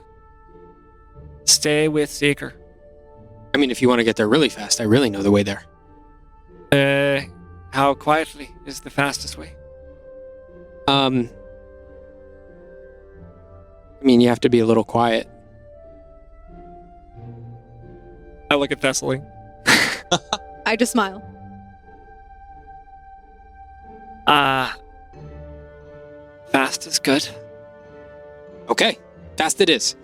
Stay with Seeker. I mean, if you want to get there really fast, I really know the way there. How quietly is the fastest way? I mean, you have to be a little quiet. I look at Thessaly. I just smile. Fast is good. Okay, fast it is.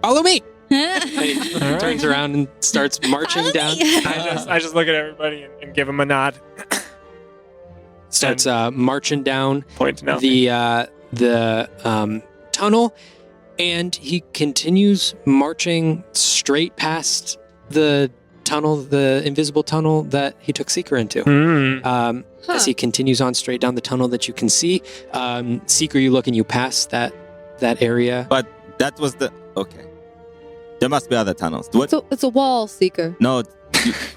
Follow me. And he All turns right. around and starts marching down. I just look at everybody and give him a nod. Starts marching down Pointing out. the tunnel, and he continues marching straight past the tunnel, the invisible tunnel that he took Seeker into. As he continues on straight down the tunnel that you can see, Seeker, you look and you pass that area. But that was okay. There must be other tunnels. What? So it's a wall, Seeker. No,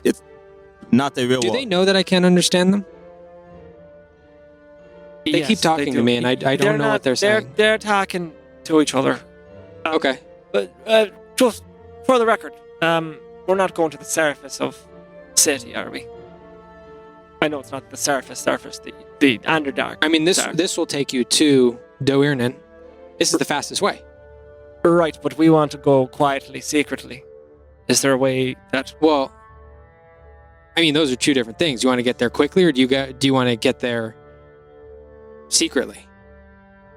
it's not a real Do wall. they know that I can't understand them? They Yes, keep talking do. to me, and I don't know what they're saying. They're talking to each other. Okay. But just for the record, we're not going to the surface of city, are we? I know it's not the surface, the Underdark. I mean, Dark. this will take you to Doirnin. This is the fastest way. Right, but we want to go quietly, secretly. Is there a way that... Well, I mean, those are two different things. You want to get there quickly, or do you want to get there secretly?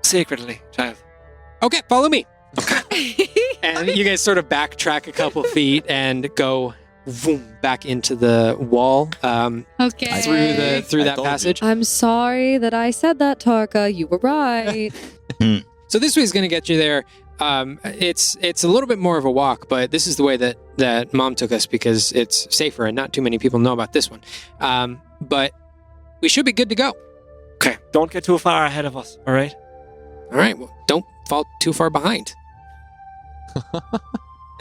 Secretly, child. Okay, follow me. And you guys sort of backtrack a couple feet and go back into the wall Okay. through I that told you. passage. I'm sorry that I said that, Tarka. You were right. So this way is going to get you there. It's a little bit more of a walk, but this is the way that Mom took us because it's safer and not too many people know about this one. But we should be good to go. Okay, don't get too far ahead of us, all right? All right, well, don't fall too far behind.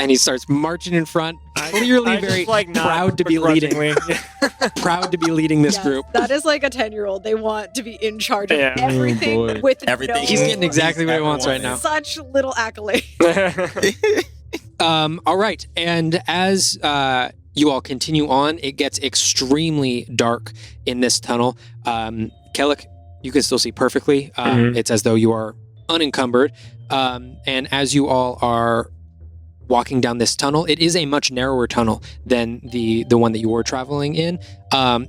And he starts marching in front, clearly I very just, like, nod proud to be leading. begrudgingly. Proud to be leading this group. That is like a 10-year-old. They want to be in charge of Yeah. everything boy. with Everything. no- He's getting exactly what he wants right now. Such little accolade. All right, and as you all continue on, it gets extremely dark in this tunnel. Kellic, you can still see perfectly. It's as though you are unencumbered. And as you all are walking down this tunnel, it is a much narrower tunnel than the one that you were traveling in.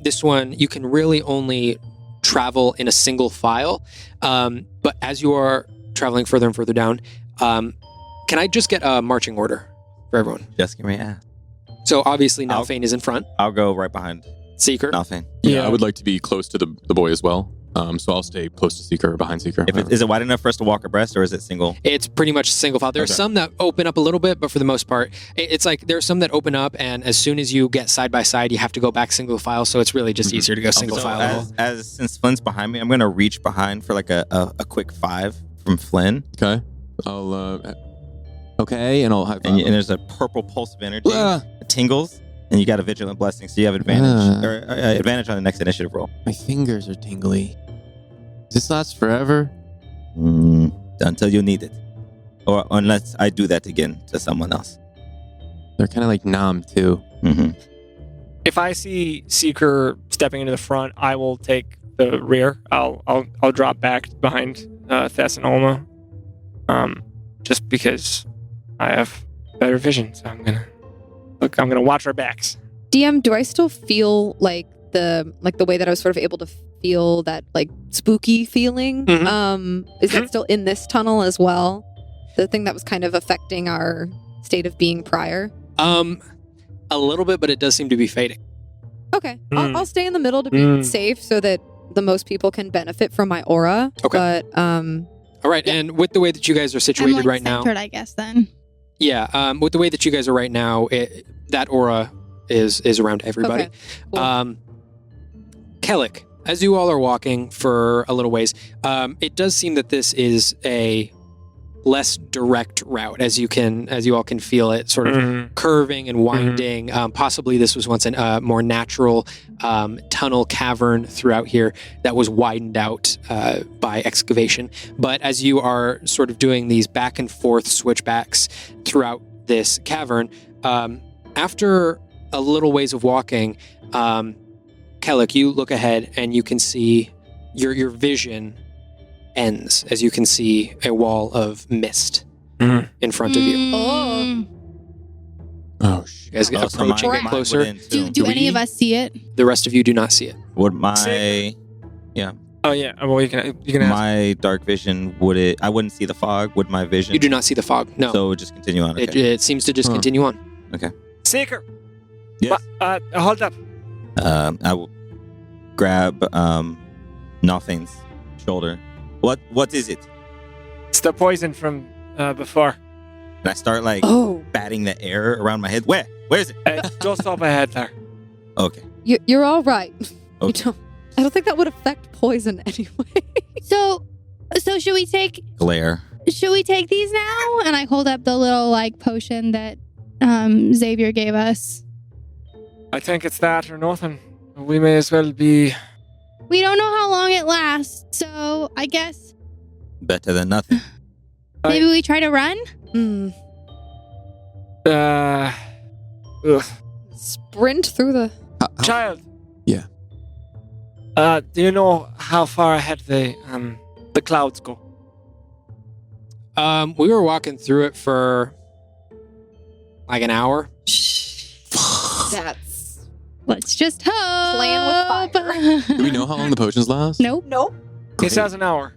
This one, you can really only travel in a single file. But as you are traveling further and further down, can I just get a marching order for everyone? Just give me a. So obviously I'll- Nalfane is in front. I'll go right behind Seeker. Nothin. Yeah, I would like to be close to the boy as well. So I'll stay close to Seeker or behind Seeker. Is it wide enough for us to walk abreast, or is it single? It's pretty much single file. There's Okay. some that open up a little bit, but for the most part, it's like there's some that open up, and as soon as you get side by side, you have to go back single file. So it's really just easier to go single So file. since Flynn's behind me, I'm gonna reach behind for like a quick 5 from Flynn, Okay. I'll, okay, and I'll high five. and there's a purple pulse of energy. Ah, It tingles, and you got a vigilant blessing, so you have advantage advantage on the next initiative roll. my fingers are tingly. Does this last forever? Until you need it, or unless I do that again to someone else. They're kind of like numb too. Mm-hmm. If I see Seeker stepping into the front, I will take the rear. I'll drop back behind Thess and Olma, just because I have better vision. So I'm gonna watch our backs. DM, do I still feel like the way that I was sort of able to feel that like spooky feeling? Is that still in this tunnel as well? The thing that was kind of affecting our state of being prior? A little bit, but it does seem to be fading. Okay. I'll stay in the middle to be safe so that the most people can benefit from my aura. Okay. But All right, and with the way that you guys are I'm situated like right now, centered, I guess, then. yeah, with the way that you guys are right now, that aura is around everybody. Okay, cool. Kellic, as you all are walking for a little ways, it does seem that this is a less direct route, as you all can feel it sort of curving and winding. Possibly this was once a more natural tunnel cavern throughout here that was widened out by excavation. But as you are sort of doing these back and forth switchbacks throughout this cavern, after a little ways of walking, Kellic, you look ahead and you can see your vision ends as you can see a wall of mist in front of you. Mm. Oh shit! You guys get Also, approaching mine it closer. would end too. Do any of us see it? The rest of you do not see it. Would my Oh yeah. Well, you can ask. my dark vision I wouldn't see the fog. Would my vision? You do not see the fog. No. So it would just continue on. Okay. It seems to just Huh. continue on. Seeker. Yes. Hold up. I will grab Nothin's shoulder. What is it? It's the poison from before. And I start like batting the air around my head. Where is it? Just up ahead there. Okay. You're all right. Okay. I don't think that would affect poison anyway. So should we take Glare. these now? And I hold up the little like potion that Xavier gave us. I think it's that or nothing. We may as well be. We don't know how long it lasts, so I guess Better than nothing. maybe we try to run. Sprint through the. Child. Yeah. Do you know how far ahead the clouds go? We were walking through it for like an hour. That's Let's just hope. Playing with Do we know how long the potions last? Nope. Nope. It says an hour.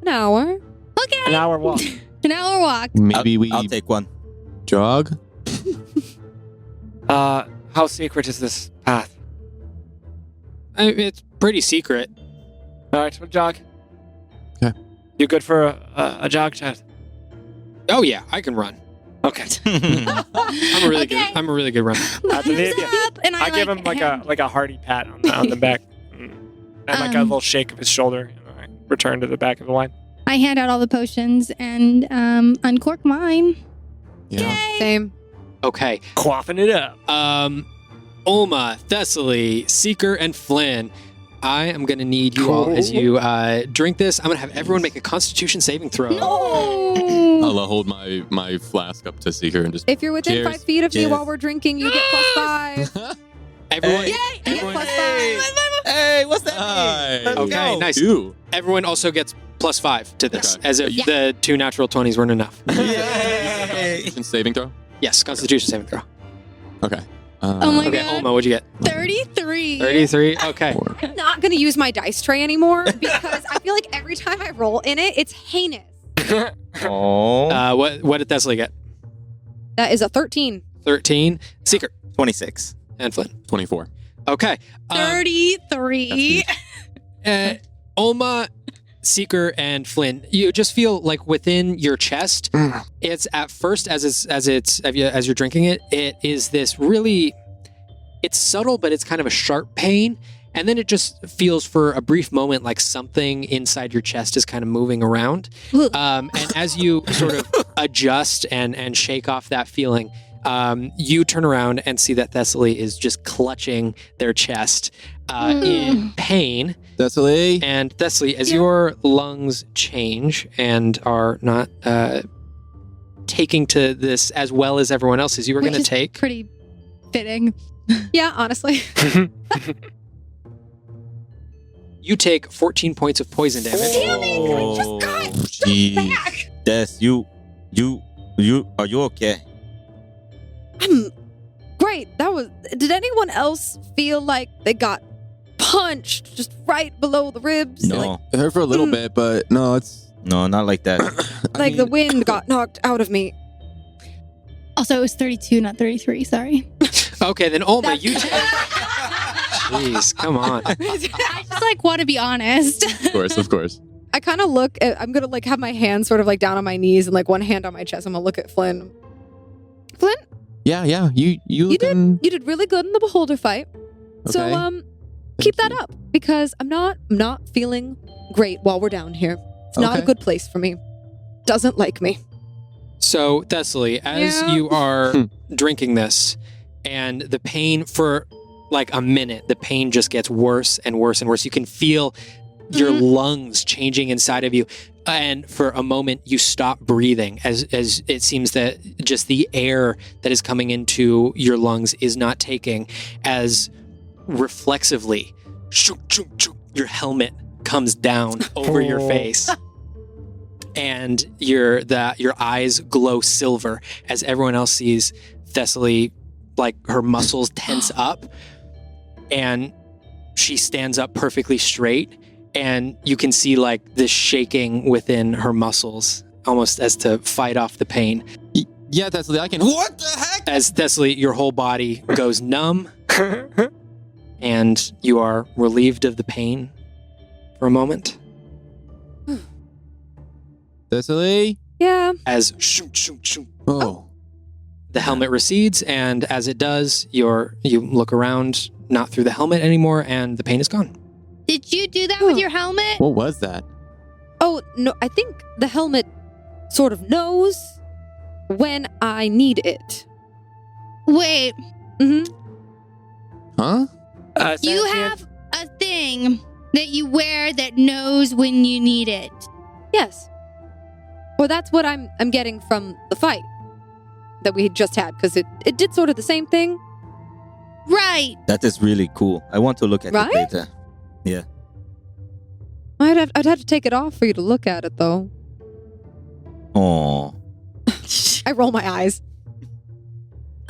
an hour. Okay. An hour walk. An hour walk. Maybe we I'll take one. jog. How secret is this path? It's pretty secret. All right, we'll jog. Okay. You good for a jog, Chad? Oh yeah, I can run. Okay. I'm a really good. Okay. I'm a really good runner. I believe you. Up, and I give him like a hearty pat on the back, and like a little shake of his shoulder. And I return to the back of the line. I hand out all the potions and uncork mine. Yeah. Yay. Same. Okay. Quaffing it up. Ulma, Thessaly, Seeker, and Flynn. I am gonna need you all as you drink this. I'm gonna have everyone make a Constitution saving throw. No. I'll hold my flask up to Seeker and just. If you're within Cheers. 5 feet of me Cheers. while we're drinking, you get +5. Everyone. Hey. You get +5. Hey, what's that? Hi. Let's Okay, go. nice. Two. Everyone also gets +5 to this, Okay. as if Yeah. the 2 natural 20s weren't enough. Yay. Constitution saving throw. Yes, Constitution saving throw. Okay. Oh my Okay, God. Ulma, what'd you get? 33. 33. Okay. I'm not going to use my dice tray anymore because I feel like every time I roll in it, it's heinous. Oh. What did Thessaly get? That is a 13. 13. Seeker 26. and Flynn. 24. Okay. 33. Ulma, Seeker, and Flynn. You just feel like within your chest. It's at first as you're drinking it. It is this really. It's subtle, but it's kind of a sharp pain, and then it just feels for a brief moment like something inside your chest is kind of moving around. And as you sort of adjust and shake off that feeling, you turn around and see that Thessaly is just clutching their chest in pain. Thessaly. And Thessaly, as your lungs change and are not taking to this as well as everyone else's, you are Which going to is take. pretty fitting. Yeah, honestly. You take 14 points of poison damage. Damn it! I just Oh, got jeez. back. Des, are you okay? I'm great. Did anyone else feel like they got punched just right below the ribs? No, It hurt for a little bit, but no, it's no, not like that. Like the wind got knocked out of me. Also, it was 32, not 33. Sorry. Okay, then Ulma, you take. Jeez, come on. I just want to be honest. of course. I kind of look at, I'm going to have my hand sort of down on my knees and one hand on my chest. I'm going to look at Flynn. Flynn, Yeah. You you did really good in the beholder fight. So, Okay. keep that up because I'm not feeling great while we're down here. It's not a Okay. good place for me. Doesn't like me. So, Thessaly, as Yeah. you are drinking this, and the pain for a minute, the pain just gets worse and worse and worse. You can feel your lungs changing inside of you. And for a moment, you stop breathing as it seems that just the air that is coming into your lungs is not taking, as reflexively, your helmet comes down over your face. And your eyes glow silver as everyone else sees Thessaly, her muscles tense up, and she stands up perfectly straight, and you can see this shaking within her muscles, almost as to fight off the pain. Yeah, Thessaly, I can. What the heck? As Thessaly, your whole body goes numb, and you are relieved of the pain for a moment. Thessaly? Yeah. As Oh. the helmet recedes, and as it does, you look around, not through the helmet anymore, and the pain is gone. Did you do that with your helmet? What was that? Oh, no, I think the helmet sort of knows when I need it. Wait, Huh? you have a thing that you wear that knows when you need it. Yes. Or that's what I'm getting from the fight that we just had, because it did sort of the same thing. Right. That is really cool. I want to look at Right? it later. I'd have to take it off for you to look at it, though. Oh, I roll my eyes.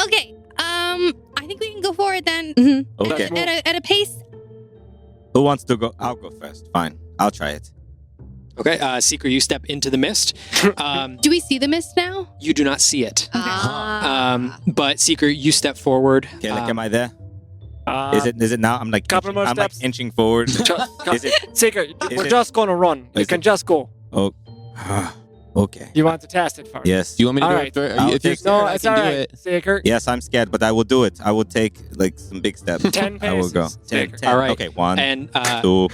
Okay. I think we can go for it then. okay. At a pace. Who wants to go? I'll go first. Fine. I'll try it. Okay, Seeker, you step into the mist. Do we see the mist now? You do not see it. Okay. But Seeker, you step forward. Okay, like, am I there? Uh, Is it now? I'm like couple more I'm like steps. inching forward. Is it? Seeker, we're it- just going to run. You is can it- just go. Oh, okay. You want to test it first? Yes. Do you want me to All do right. it? For, I'll if you're take- scared, No, I it's can all do right, it. Seeker. Yes, I'm scared, but I will do it. I will take like some big steps. 10 I will go. paces. 10, Seeker. 10. All right. Okay, 1, And 2.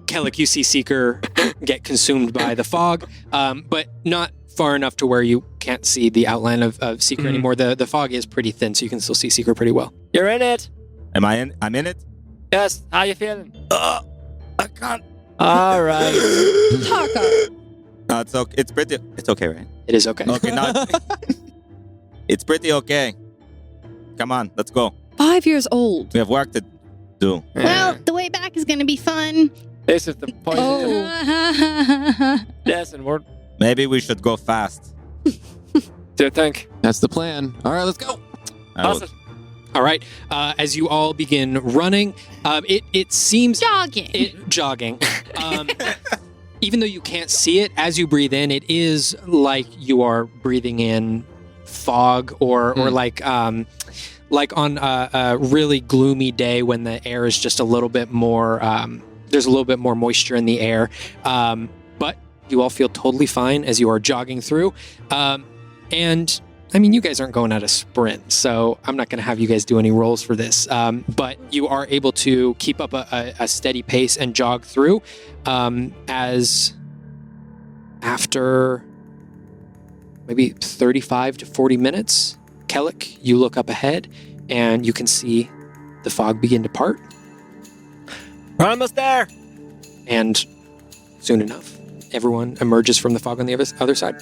Kellic, you see Seeker get consumed by the fog, but not far enough to where you can't see the outline of Seeker anymore. The fog is pretty thin, so you can still see Seeker pretty well. You're in it. Am I in? I'm in it. Yes. How you feeling? I can't. All right. Taka. No, it's okay. It's pretty. It's okay, right? It is okay. Okay, now it's pretty okay. Come on, let's go. 5 years old. We have work to do. Well, the way back is going to be fun. This is the poison. Oh. Yes, and we're. Maybe we should go fast. Do you think? That's the plan. All right, let's go. I will- Awesome. All right. As you all begin running, it seems Jogging. jogging. Even though you can't see it, as you breathe in, it is like you are breathing in fog or like on a really gloomy day when the air is just a little bit more. There's a little bit more moisture in the air, but you all feel totally fine as you are jogging through. And I mean, you guys aren't going at a sprint, so I'm not going to have you guys do any rolls for this. But you are able to keep up a steady pace and jog through. As after maybe 35 to 40 minutes, Kellic, you look up ahead and you can see the fog begin to part. We're almost there. And soon enough, everyone emerges from the fog on the other side.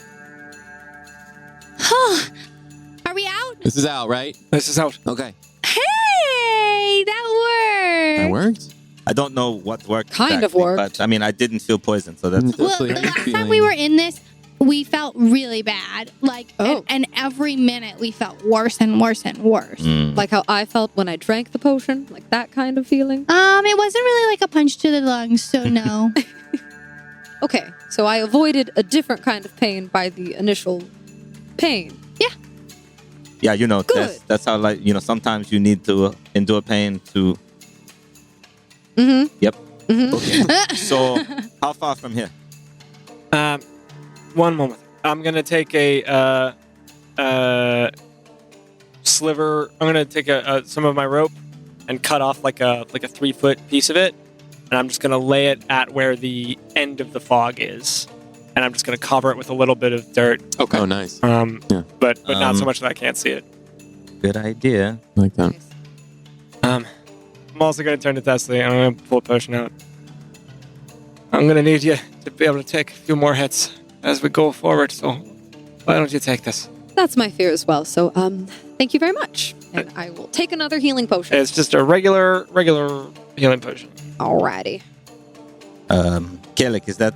Are we out? This is out, right? This is out. Okay. Hey, that That worked. worked? I don't know what worked. Kind of exactly, worked. But I mean, I didn't feel poison, so that's. Well, Leslie, the how you last time feeling? we were in this, we felt really bad. Like, Oh. and every minute we felt worse and worse and worse. Mm. Like how I felt when I drank the potion. Like that kind of feeling. It wasn't really like a punch to the lungs, so no. Okay, so I avoided a different kind of pain by the initial pain. Yeah, you know, Good. that's how, like, you know, sometimes you need to endure pain to. Mm-hmm. Yep. Mm-hmm. Okay. So, how far from here? One moment. I'm gonna take a sliver. I'm gonna take some of my rope and cut off like a 3-foot piece of it, and I'm just gonna lay it at where the end of the fog is, and I'm just gonna cover it with a little bit of dirt. Okay. Oh, nice. But not so Um, much that I can't see it. Good idea. I like that. I'm also gonna turn to Thessaly. I'm gonna pull a potion out. I'm gonna need you to be able to take a few more hits as we go forward. So why don't you take this? That's my fear as well. So, thank you very much. And I will take another healing potion. It's just a regular healing potion. Alrighty. Kellic, is that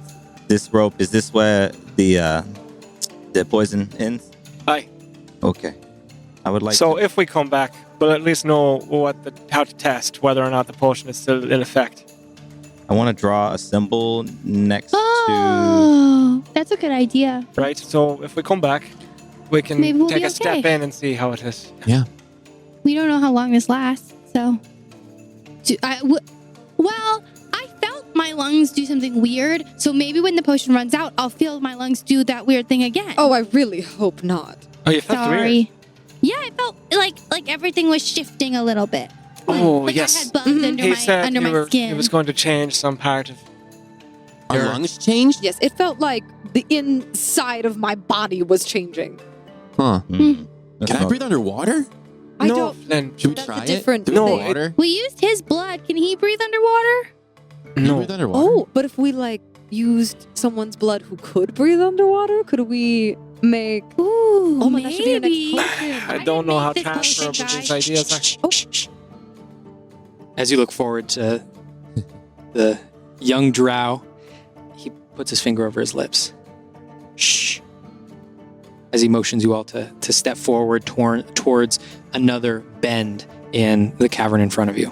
this rope? Is this where the poison ends? Aye. Okay. I would like. So if we come back, we'll at least know how to test whether or not the potion is still in effect. I want to draw a symbol next Oh, that's a good idea. Right? So if we come back, we can Maybe we'll take be a step okay. in and see how it is. We don't know how long this lasts, so. Well, I felt my lungs do something weird, so maybe when the potion runs out, I'll feel my lungs do that weird thing again. Oh, I really hope not. Oh, you felt weird. sorry. Yeah, I felt like everything was shifting a little bit. Oh, like yes. I had bugs under He my said under he my skin. was going to change some part of. Our Your- lungs changed? Yes, it felt like the inside of my body was changing. Huh. to. Can I breathe underwater? I no, don't. Flynn. Should we That's try a different it? No, thing. Water? We used his blood. Can he breathe underwater? Can you No. breathe underwater? Oh, but if we used someone's blood who could breathe underwater, could we make? Ooh, Oh my gosh, should be the next maybe. potion. I don't know how didn't make this transferable potion, these guys. ideas are. As you look forward to the young drow, he puts his finger over his lips. Shh. As he motions you all to step forward towards another bend in the cavern in front of you.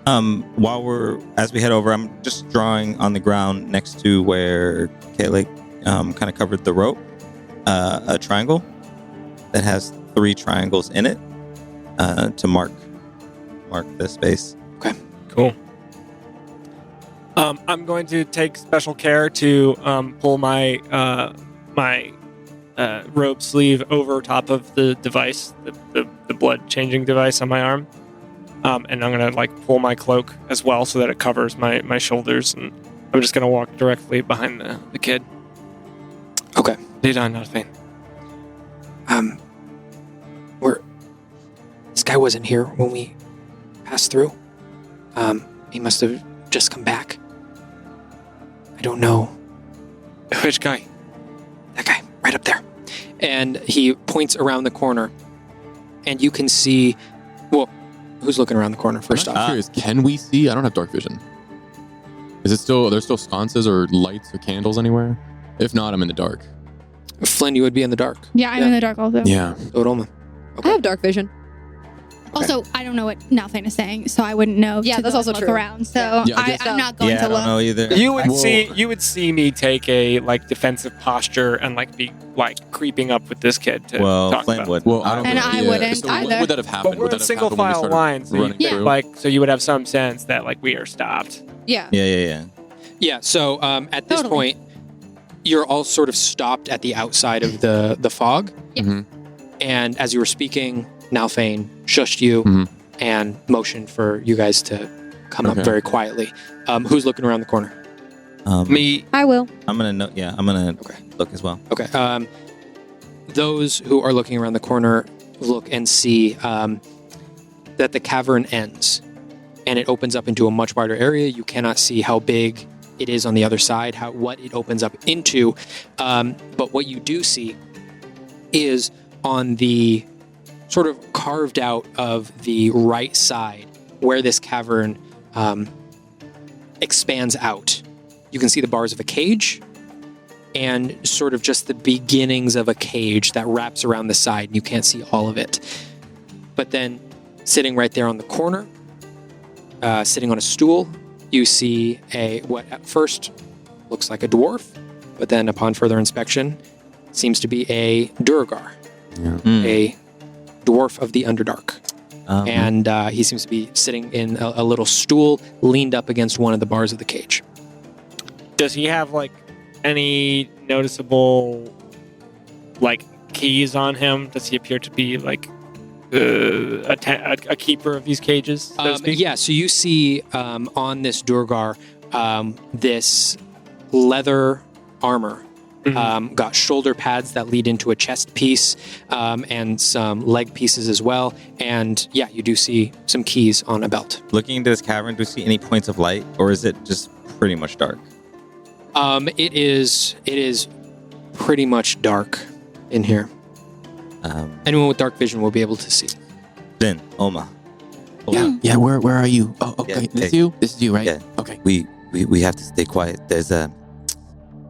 As we head over, I'm just drawing on the ground next to where Kayla kind of covered the rope, a triangle that has 3 triangles in it to mark the space. Okay. Cool. I'm going to take special care to pull my robe sleeve over top of the device, the blood changing device on my arm, and I'm gonna pull my cloak as well so that it covers my shoulders, and I'm just gonna walk directly behind the kid. Okay. Lead on, Nothin. This guy wasn't here when we passed through. He must have just come back. I don't know. Which guy? That guy, right up there. And he points around the corner, and you can see. Well, who's looking around the corner first I'm off? curious, can we see? I don't have dark vision. Are there still sconces or lights or candles anywhere? If not, I'm in the dark. Flynn, you would be in the dark. Yeah, I'm in the dark also. Yeah. Odoma. I have dark vision. Also, I don't know what Nothin is saying, so I wouldn't know. Yeah, to that's go also and look true. around. So Yeah, I guess- I'm not going Yeah, to I don't look. know either. You would see me take a defensive posture and be creeping up with this kid to Well, talk Flynn about. would. Well, I don't And know. I wouldn't So either. would that have happened? But we're Would in that have single happened when we file started line, so running Yeah. through? so you would have some sense that we are stopped. Yeah. Yeah. Yeah. So at this Totally. point, you're all sort of stopped at the outside of the fog. Yeah. Mhm. And as you were speaking, Nalfane shushed you Mhm. and motioned for you guys to come up Okay. very quietly. Who's looking around the corner? Me. I will. I'm gonna I'm gonna Okay. look as well. Okay. Those who are looking around the corner look and see that the cavern ends, and it opens up into a much wider area. You cannot see how big it is on the other side, what it opens up into. But what you do see is on the sort of carved out of the right side where this cavern expands out. You can see the bars of a cage and sort of just the beginnings of a cage that wraps around the side. You can't see all of it. But then sitting right there on the corner, sitting on a stool, you see what at first looks like a dwarf, but then upon further inspection, seems to be a Durgar, a dwarf of the Underdark. And he seems to be sitting in a little stool leaned up against one of the bars of the cage. Does he have any noticeable keys on him? Does he appear to be a keeper of these cages? So to speak? Yeah, so you see on this Durgar this leather armor. Got shoulder pads that lead into a chest piece and some leg pieces as well. And yeah, you do see some keys on a belt. Looking into this cavern, do you see any points of light, or is it just pretty much dark? It is pretty much dark in here. Anyone with dark vision will be able to see. Then, Oma. Yeah. Where are you? Oh, okay. Yeah, This you? This is you, right? Yeah. Okay. We have to stay quiet.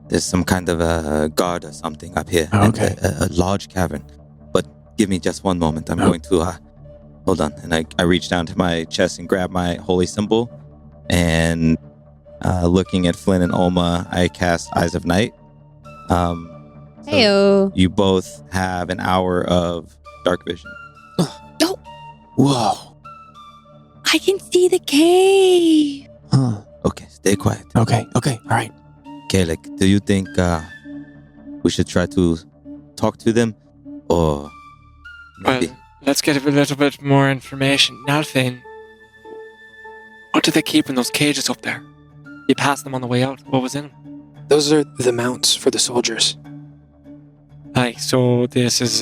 There's some kind of a guard or something up here. Oh, okay. A large cavern. But give me just one moment. I'm going to hold on. And I reach down to my chest and grab my holy symbol. And looking at Flynn and Oma, I cast Eyes of Night. So Heyo. you both have an hour of dark vision. Whoa. I can see the cave. Huh. Okay, stay quiet. Okay. All right. Kalik, do you think we should try to talk to them? Or maybe... Well, let's get a little bit more information. Nalfane, what do they keep in those cages up there? You passed them on the way out. What was in them? Those are the mounts for the soldiers. So this is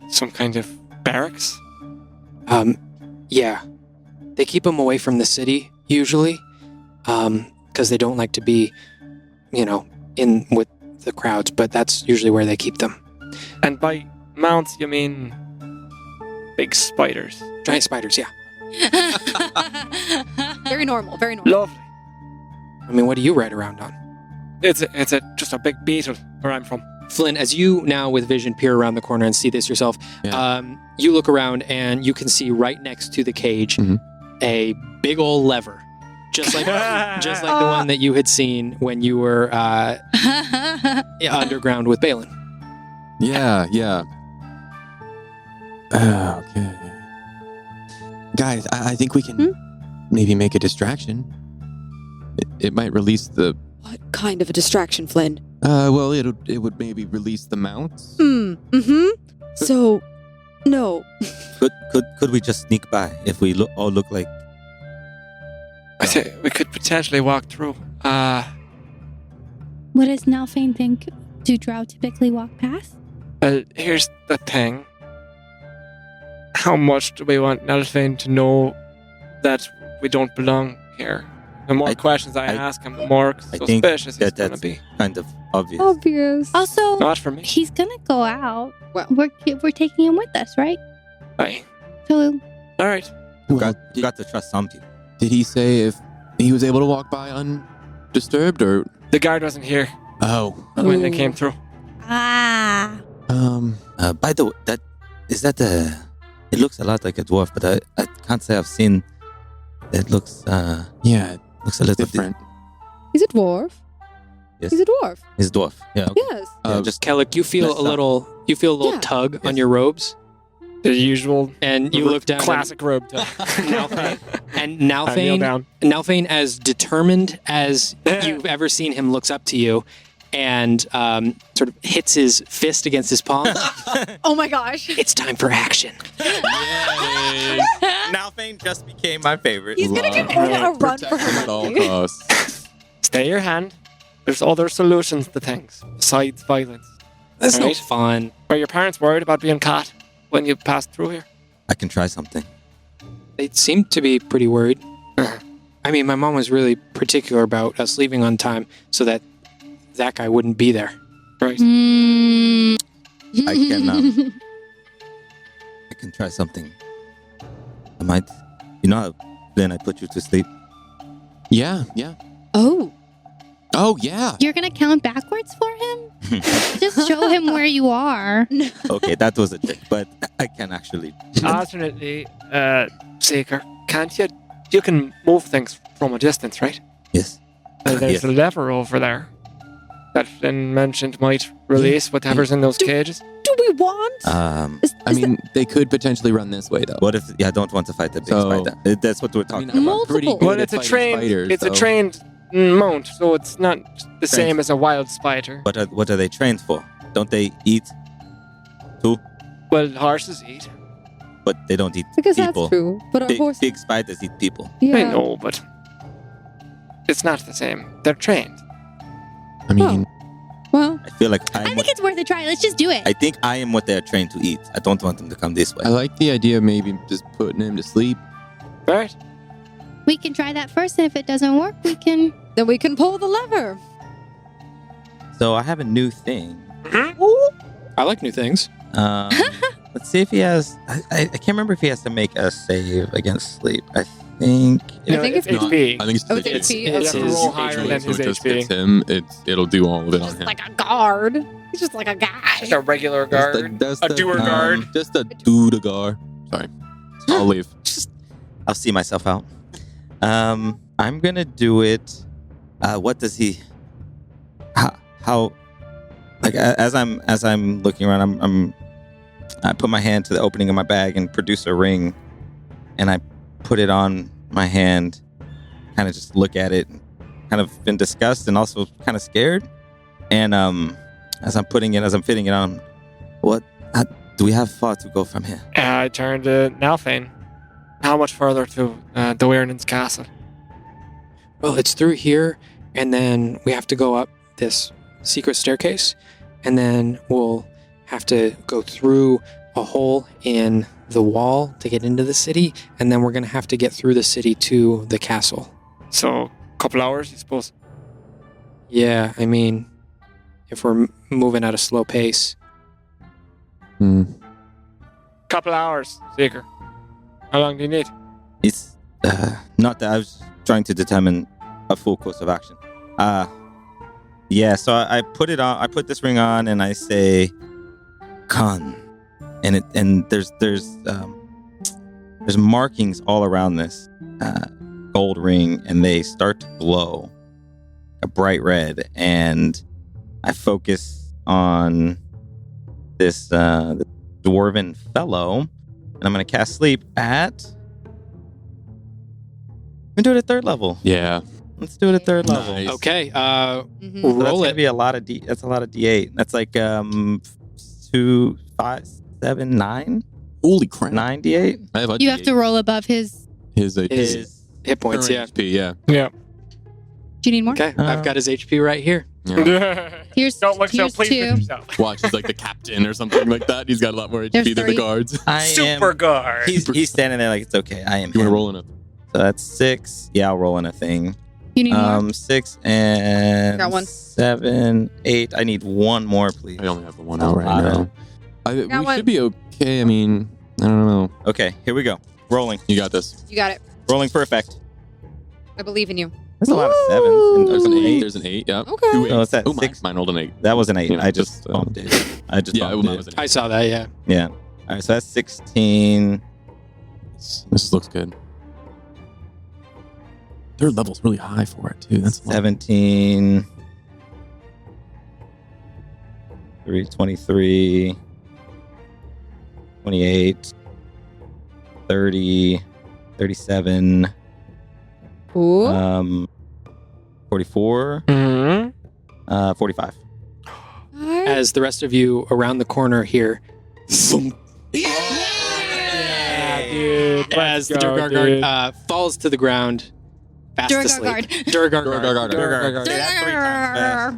some kind of barracks? Yeah. They keep them away from the city, usually, because they don't like to be, in with the crowds, but that's usually where they keep them. And by mounts, you mean big spiders? Giant spiders, yeah. Very normal. Very normal. Lovely. I mean, what do you ride around on? It's just a big beetle where I'm from. Flynn, as you now with vision peer around the corner and see this yourself, you look around and you can see right next to the cage a big old lever, just like the one that you had seen when you were underground with Balin. Yeah. Okay. Guys, I think we can maybe make a distraction. It might release the. What kind of a distraction, Flynn? Well, it would maybe release the mounts. So, no. Could we just sneak by if we all look like? I say we could potentially walk through. What does Nothin think? Do drow typically walk past? Well, here's the thing. How much do we want Nothin to know that we don't belong here? The more questions I ask him, the more suspicious he's going to be. Kind of obvious. Obvious. Also, Not for me. he's gonna go out. Well. We're taking him with us, right? Aye. So All right. You got to trust some people. Did he say if he was able to walk by undisturbed or? The guard wasn't here Oh. when they came through. ah, By the way, is that the? It looks a lot like a dwarf, but I can't say I've seen. It looks Yeah, looks a little different. He's a dwarf. Yes. He's a dwarf. He's a dwarf. Yeah. Okay. Yes. Just Kellic, you feel Let's a little Yeah. tug on Yes. your robes, The usual and you look down. classic robe tug. Nothin, and I kneel down. Nothin, as determined as you've ever seen him, looks up to you and sort of hits his fist against his palm. Oh my gosh. It's time for action. Now Fane just became my favorite. He's gonna give Anna a run for Protect him at all her money. costs. Stay your hand. There's other solutions to things besides violence. That's no Right. fun. Were your parents worried about being caught when you passed through here? I can try something. They seem to be pretty worried. I mean, my mom was really particular about us leaving on time so that guy wouldn't be there. Right. I can try something. I might. You know how then I put you to sleep? Yeah. Oh. Oh, yeah. you're gonna count backwards for him? Just show him where you are. Okay, that was a trick, but I can actually. Alternately, Seeker, can't you? You can move things from a distance, right? Yes. There's Yes. a lever over there that Flynn mentioned might release whatever's in those cages. Do we want? I mean, they could potentially run this way, though. What if? Yeah, I don't want to fight the big So- spider. That's what we're I talking mean, about. I'm pretty Multiple. good Well, at it's a fighting trained. spiders, It's a so- trained mount, so it's not the same as a wild spider. What are they trained for? Don't they eat too? Well, horses eat. But they don't eat I guess people. that's true. But our horse. Big spiders eat people. Yeah. I know, but it's not the same. They're trained. I mean, Well, I feel like I think it's worth a try. Let's just do it. I think I am what they're trained to eat. I don't want them to come this way. I like the idea of maybe just putting him to sleep. Right? We can try that first, and if it doesn't work, we can. then we can pull the lever. So I have a new thing. I like new things. Let's see if he has. I can't remember if he has to make a save against sleep. I think. I think it's not. HP. I think it's Oh, just it's HP. It's You have to his roll higher HP. than so his it just hits HP. him. It'll do all of it on Just him. like a guard. He's just like a guy. Just a regular guard. That's A doer guard. Just a duergar. Sorry, I'll leave. I'll see myself out. I'm gonna do it. What does he? How? Like as I'm looking around, I put my hand to the opening of my bag and produce a ring, and I put it on my hand. Kind of just look at it, kind of in disgust and also kind of scared. And as I'm fitting it on, do we have far to go from here? I turned to Nothin. How much further to the Weirnan's castle? Well, it's through here, and then we have to go up this secret staircase, and then we'll have to go through a hole in the wall to get into the city, and then we're going to have to get through the city to the castle. So, a couple hours, I suppose. Yeah, I mean, if we're moving at a slow pace. Couple hours, Seeker. How long do you need? It's not that I was trying to determine a full course of action. Yeah. So I put it on. I put this ring on, and I say, "Khan," and there's markings all around this. gold ring, and they start to glow a bright red. And I focus on this dwarven fellow, and I'm going to cast sleep at. We do it at 3rd level. Yeah. Let's do it at 3rd level. Nice. Okay. So that's Roll gonna it. be a lot of That's a lot of D8. That's like 2, 5, 7, 9. Holy crap. 9 D8. I have a You have to roll above his. his His hit points, yeah. HP, yeah. Yeah. Do you need more? Okay, I've got his HP right here. Yeah. Here's Don't look so here's pleased with 2. yourself. Watch, he's like the captain or something like that. He's got a lot more There's HP than the 3. guards. Super guard. He's standing there like it's okay. I am. You want to him. roll in a? So that's 6. Yeah, I'll roll in a thing. You need more? 6 and Got one. 7, 8. I need one more, please. I only have the one That's out a right lot now. We Got one. should be okay. I mean, I don't know. Okay, here we go. Rolling. You got this. You got it. Rolling for effect. I believe in you. That's a lot of 7s. And There's an 8. 8. There's an 8. Yep. Okay. 2 8s. No, it's at Oh, mine 6. rolled an 8. That was an 8. Yeah, I just just, bumped it. I just Yeah, bumped mine it. was an 8. I saw that, yeah. Yeah. All right, so that's 16. This looks good. Their level's really high for it, too. That's a lot. 17. 23. 28. 30. 37. Ooh. 44. Mm-hmm. 45. As the rest of you around the corner here, Yeah, dude. as the Durgar guard falls to the ground, fast asleep. Durgar guard. Durgar guard Durgar. Say that 3 times fast.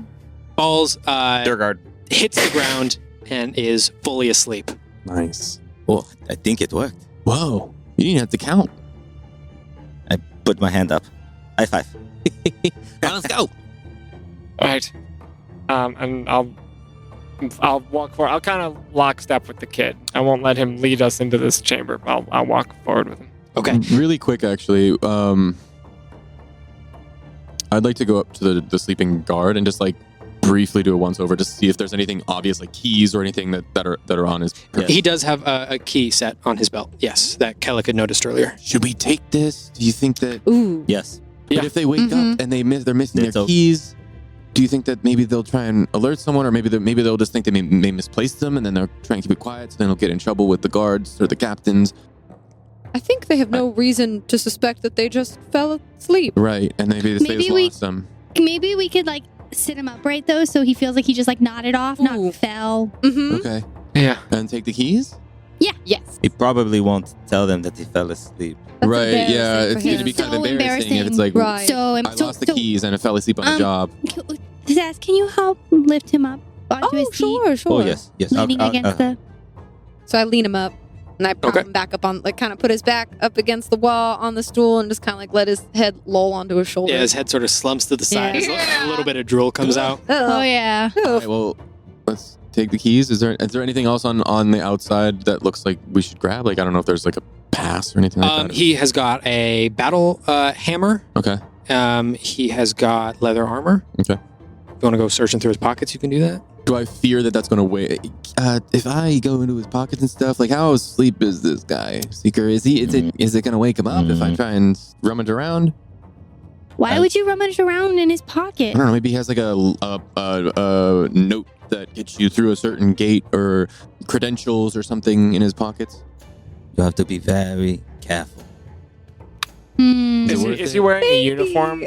falls, Durgard. hits the ground, and is fully asleep. Nice. Well, I think it worked. Whoa. You didn't have to count. I put my hand up. High five. Let's go. Right. And I'll walk forward. I'll kind of lockstep with the kid. I won't let him lead us into this chamber. I'll walk forward with him. Okay. Really quick, actually. I'd like to go up to the sleeping guard and just like briefly do a once over, just to see if there's anything obvious, like keys or anything that are on his. Yeah. He does have a key set on his belt. Yes, that Kellic had noticed earlier. Should we take this? Do you think that? Ooh. Yes. Yeah. But if they wake up and they're missing It's their okay. keys, do you think that maybe they'll try and alert someone, or maybe they'll just think they may misplace them, and then they'll try and keep it quiet, so then they'll get in trouble with the guards or the captains? I think they have no reason to suspect that they just fell asleep. Right, and maybe they just lost them. Maybe we could like sit him upright though, so he feels like he just like nodded off, Ooh. not fell. Mm-hmm. Okay, Yeah. and take the keys. Yes. He probably won't tell them that he fell asleep. That's right, yeah, embarrassing it's for going to be him. kind of So embarrassing if it's like, Right. So I lost the keys and I fell asleep on the job. Zaz, can you help lift him up onto Oh, his feet, sure, sure. Oh, yes. Yes. leaning against the? So I lean him up and I prop Okay. him back up on, like, kind of put his back up against the wall on the stool and just kind of like let his head loll onto his shoulder. Yeah, his head sort of slumps to the side. Yeah. A little bit of drool comes out. Oh yeah. All right, well, let's take the keys. Is there anything else on the outside that looks like we should grab? Like, I don't know if there's like a pass or anything like that. He has got a battle hammer. Okay. He has got leather armor. Okay. If you want to go searching through his pockets, you can do that. Do I fear that that's going to weigh? If I go into his pockets and stuff, like how asleep is this guy, Seeker? Is it going to wake him up if I try and rummage around? Why would you rummage around in his pocket? I don't know. Maybe he has like a note that gets you through a certain gate or credentials or something in his pockets. You have to be very careful. Hmm. Is he wearing a uniform?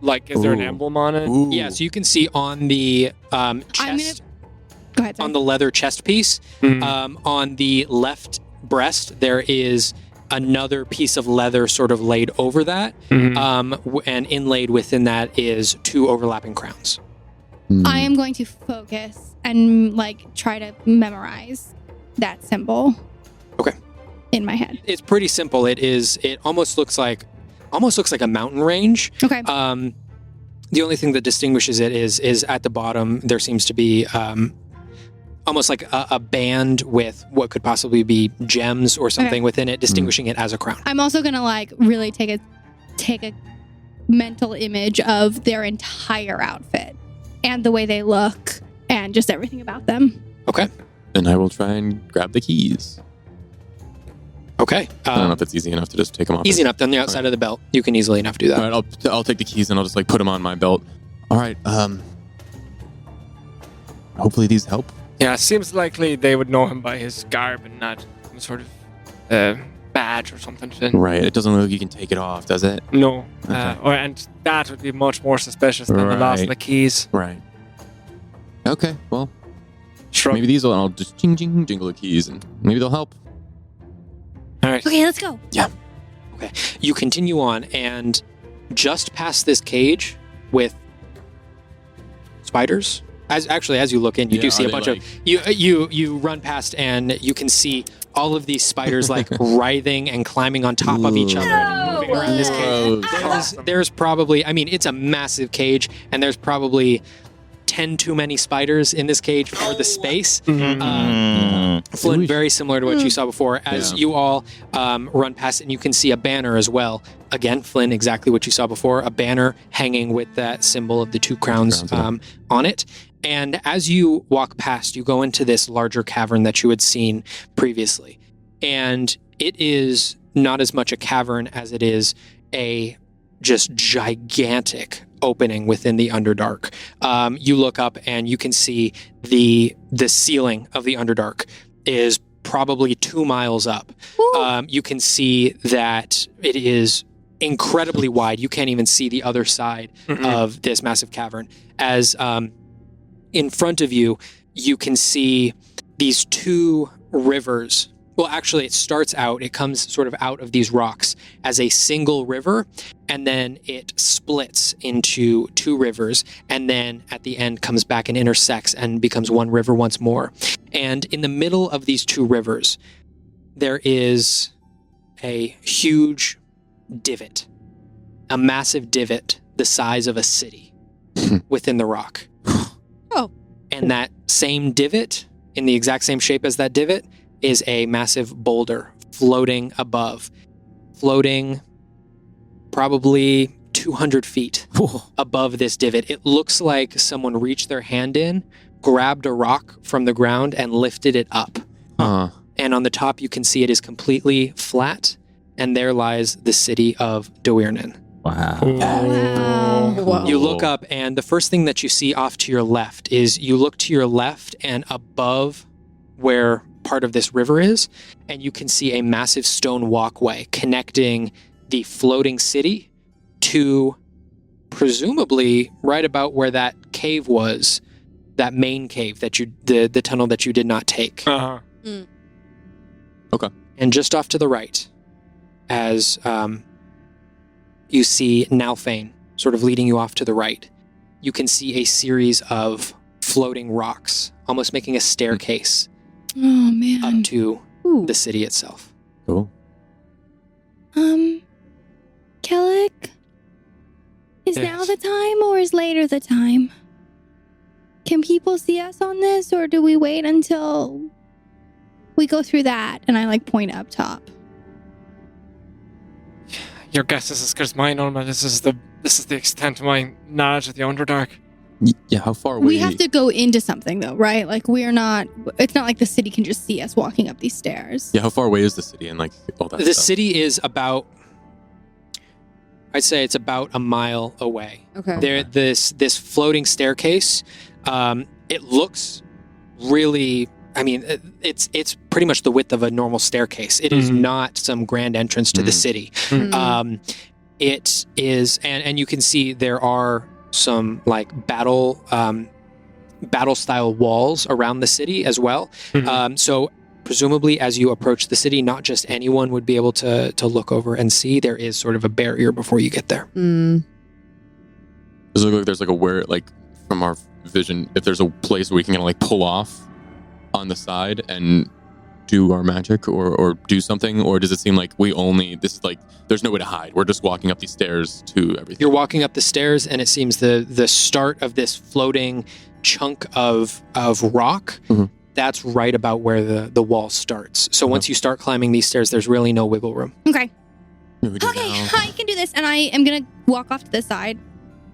Like, is there an Ooh. emblem on it? Ooh. Yeah, so you can see on the chest, Go ahead. Sorry. on the leather chest piece, Mhm. on the left breast, there is another piece of leather sort of laid over that. Mhm. And inlaid within that is 2 overlapping crowns. I am going to focus and like try to memorize that symbol. Okay. In my head. It's pretty simple. It almost looks like a mountain range. Okay. The only thing that distinguishes it is at the bottom there seems to be almost like a band with what could possibly be gems or something within it, distinguishing it as a crown. I'm also gonna like really take a mental image of their entire outfit and the way they look and just everything about them. Okay. And I will try and grab the keys. Okay. I don't know if it's easy enough to just take them off. Easy enough. On the outside of the belt, you can easily enough do that. All right, I'll take the keys and I'll just like put them on my belt. All right. Hopefully these help. Yeah, seems likely they would know him by his garb and not some sort of badge or something. Right. It doesn't look like you can take it off, does it? No. Okay. And that would be much more suspicious than the loss of the keys. Right. Okay. Well, Shrug. maybe these will. I'll just jingle the keys and maybe they'll help. All right. Okay, let's go. You continue on, and just past this cage with spiders. As you look in, you do see a bunch of you run past, and you can see all of these spiders like writhing and climbing on top of each other and moving around this cage. There's probably, I mean, it's a massive cage, and there's probably 10 too many spiders in this cage for the space. Flynn, very similar to what you saw before. As you all run past, and you can see a banner as well. Again, Flynn, exactly what you saw before, a banner hanging with that symbol of the two crowns on it. And as you walk past, you go into this larger cavern that you had seen previously. And it is not as much a cavern as it is a just gigantic opening within the Underdark. You look up and you can see the ceiling of the Underdark is probably 2 miles up. You can see that it is incredibly wide. You can't even see the other side of this massive cavern. As in front of you, you can see these 2 rivers. Well, actually, it comes sort of out of these rocks as a single river, and then it splits into 2 rivers, and then at the end comes back and intersects and becomes one river once more. And in the middle of these 2 rivers, there is a huge divot, a massive divot the size of a city within the rock. And that same divot, in the exact same shape as that divot, is a massive boulder floating above. Floating probably 200 feet above this divot. It looks like someone reached their hand in, grabbed a rock from the ground, and lifted it up. And on the top, you can see it is completely flat, and there lies the city of Dewirnan. Wow. You look up, and the first thing that you see off to your left is you look to your left, and above where part of this river is, and you can see a massive stone walkway connecting the floating city to presumably right about where that cave was, that main cave that the tunnel that you did not take. Okay. And just off to the right, as you see Nalfane sort of leading you off to the right, you can see a series of floating rocks, almost making a staircase up to the city itself. Cool. Kellic, is now the time or is later the time? Can people see us on this, or do we wait until we go through that? And I point up top. Your guess is as good as mine, Norma. This is the extent of my knowledge of the Underdark. Yeah, how far away? We have to go into something, though, right? It's not like the city can just see us walking up these stairs. Yeah, how far away is the city and all that The stuff? city is about, I'd say it's about a mile away. Okay. This floating staircase, it looks really, I mean, it's pretty much the width of a normal staircase. It is not some grand entrance to the city. It is, and you can see there are some battle style walls around the city as well. So presumably as you approach the city, not just anyone would be able to look over and see. There is sort of a barrier before you get there. Does it look like there's from our vision, if there's a place where we can pull off on the side and do our magic or do something, or does it seem like there's no way to hide? We're just walking up these stairs to everything. You're walking up the stairs, and it seems the start of this floating chunk of rock, that's right about where the wall starts. So once you start climbing these stairs, there's really no wiggle room. Okay. I can do this, and I am gonna walk off to the side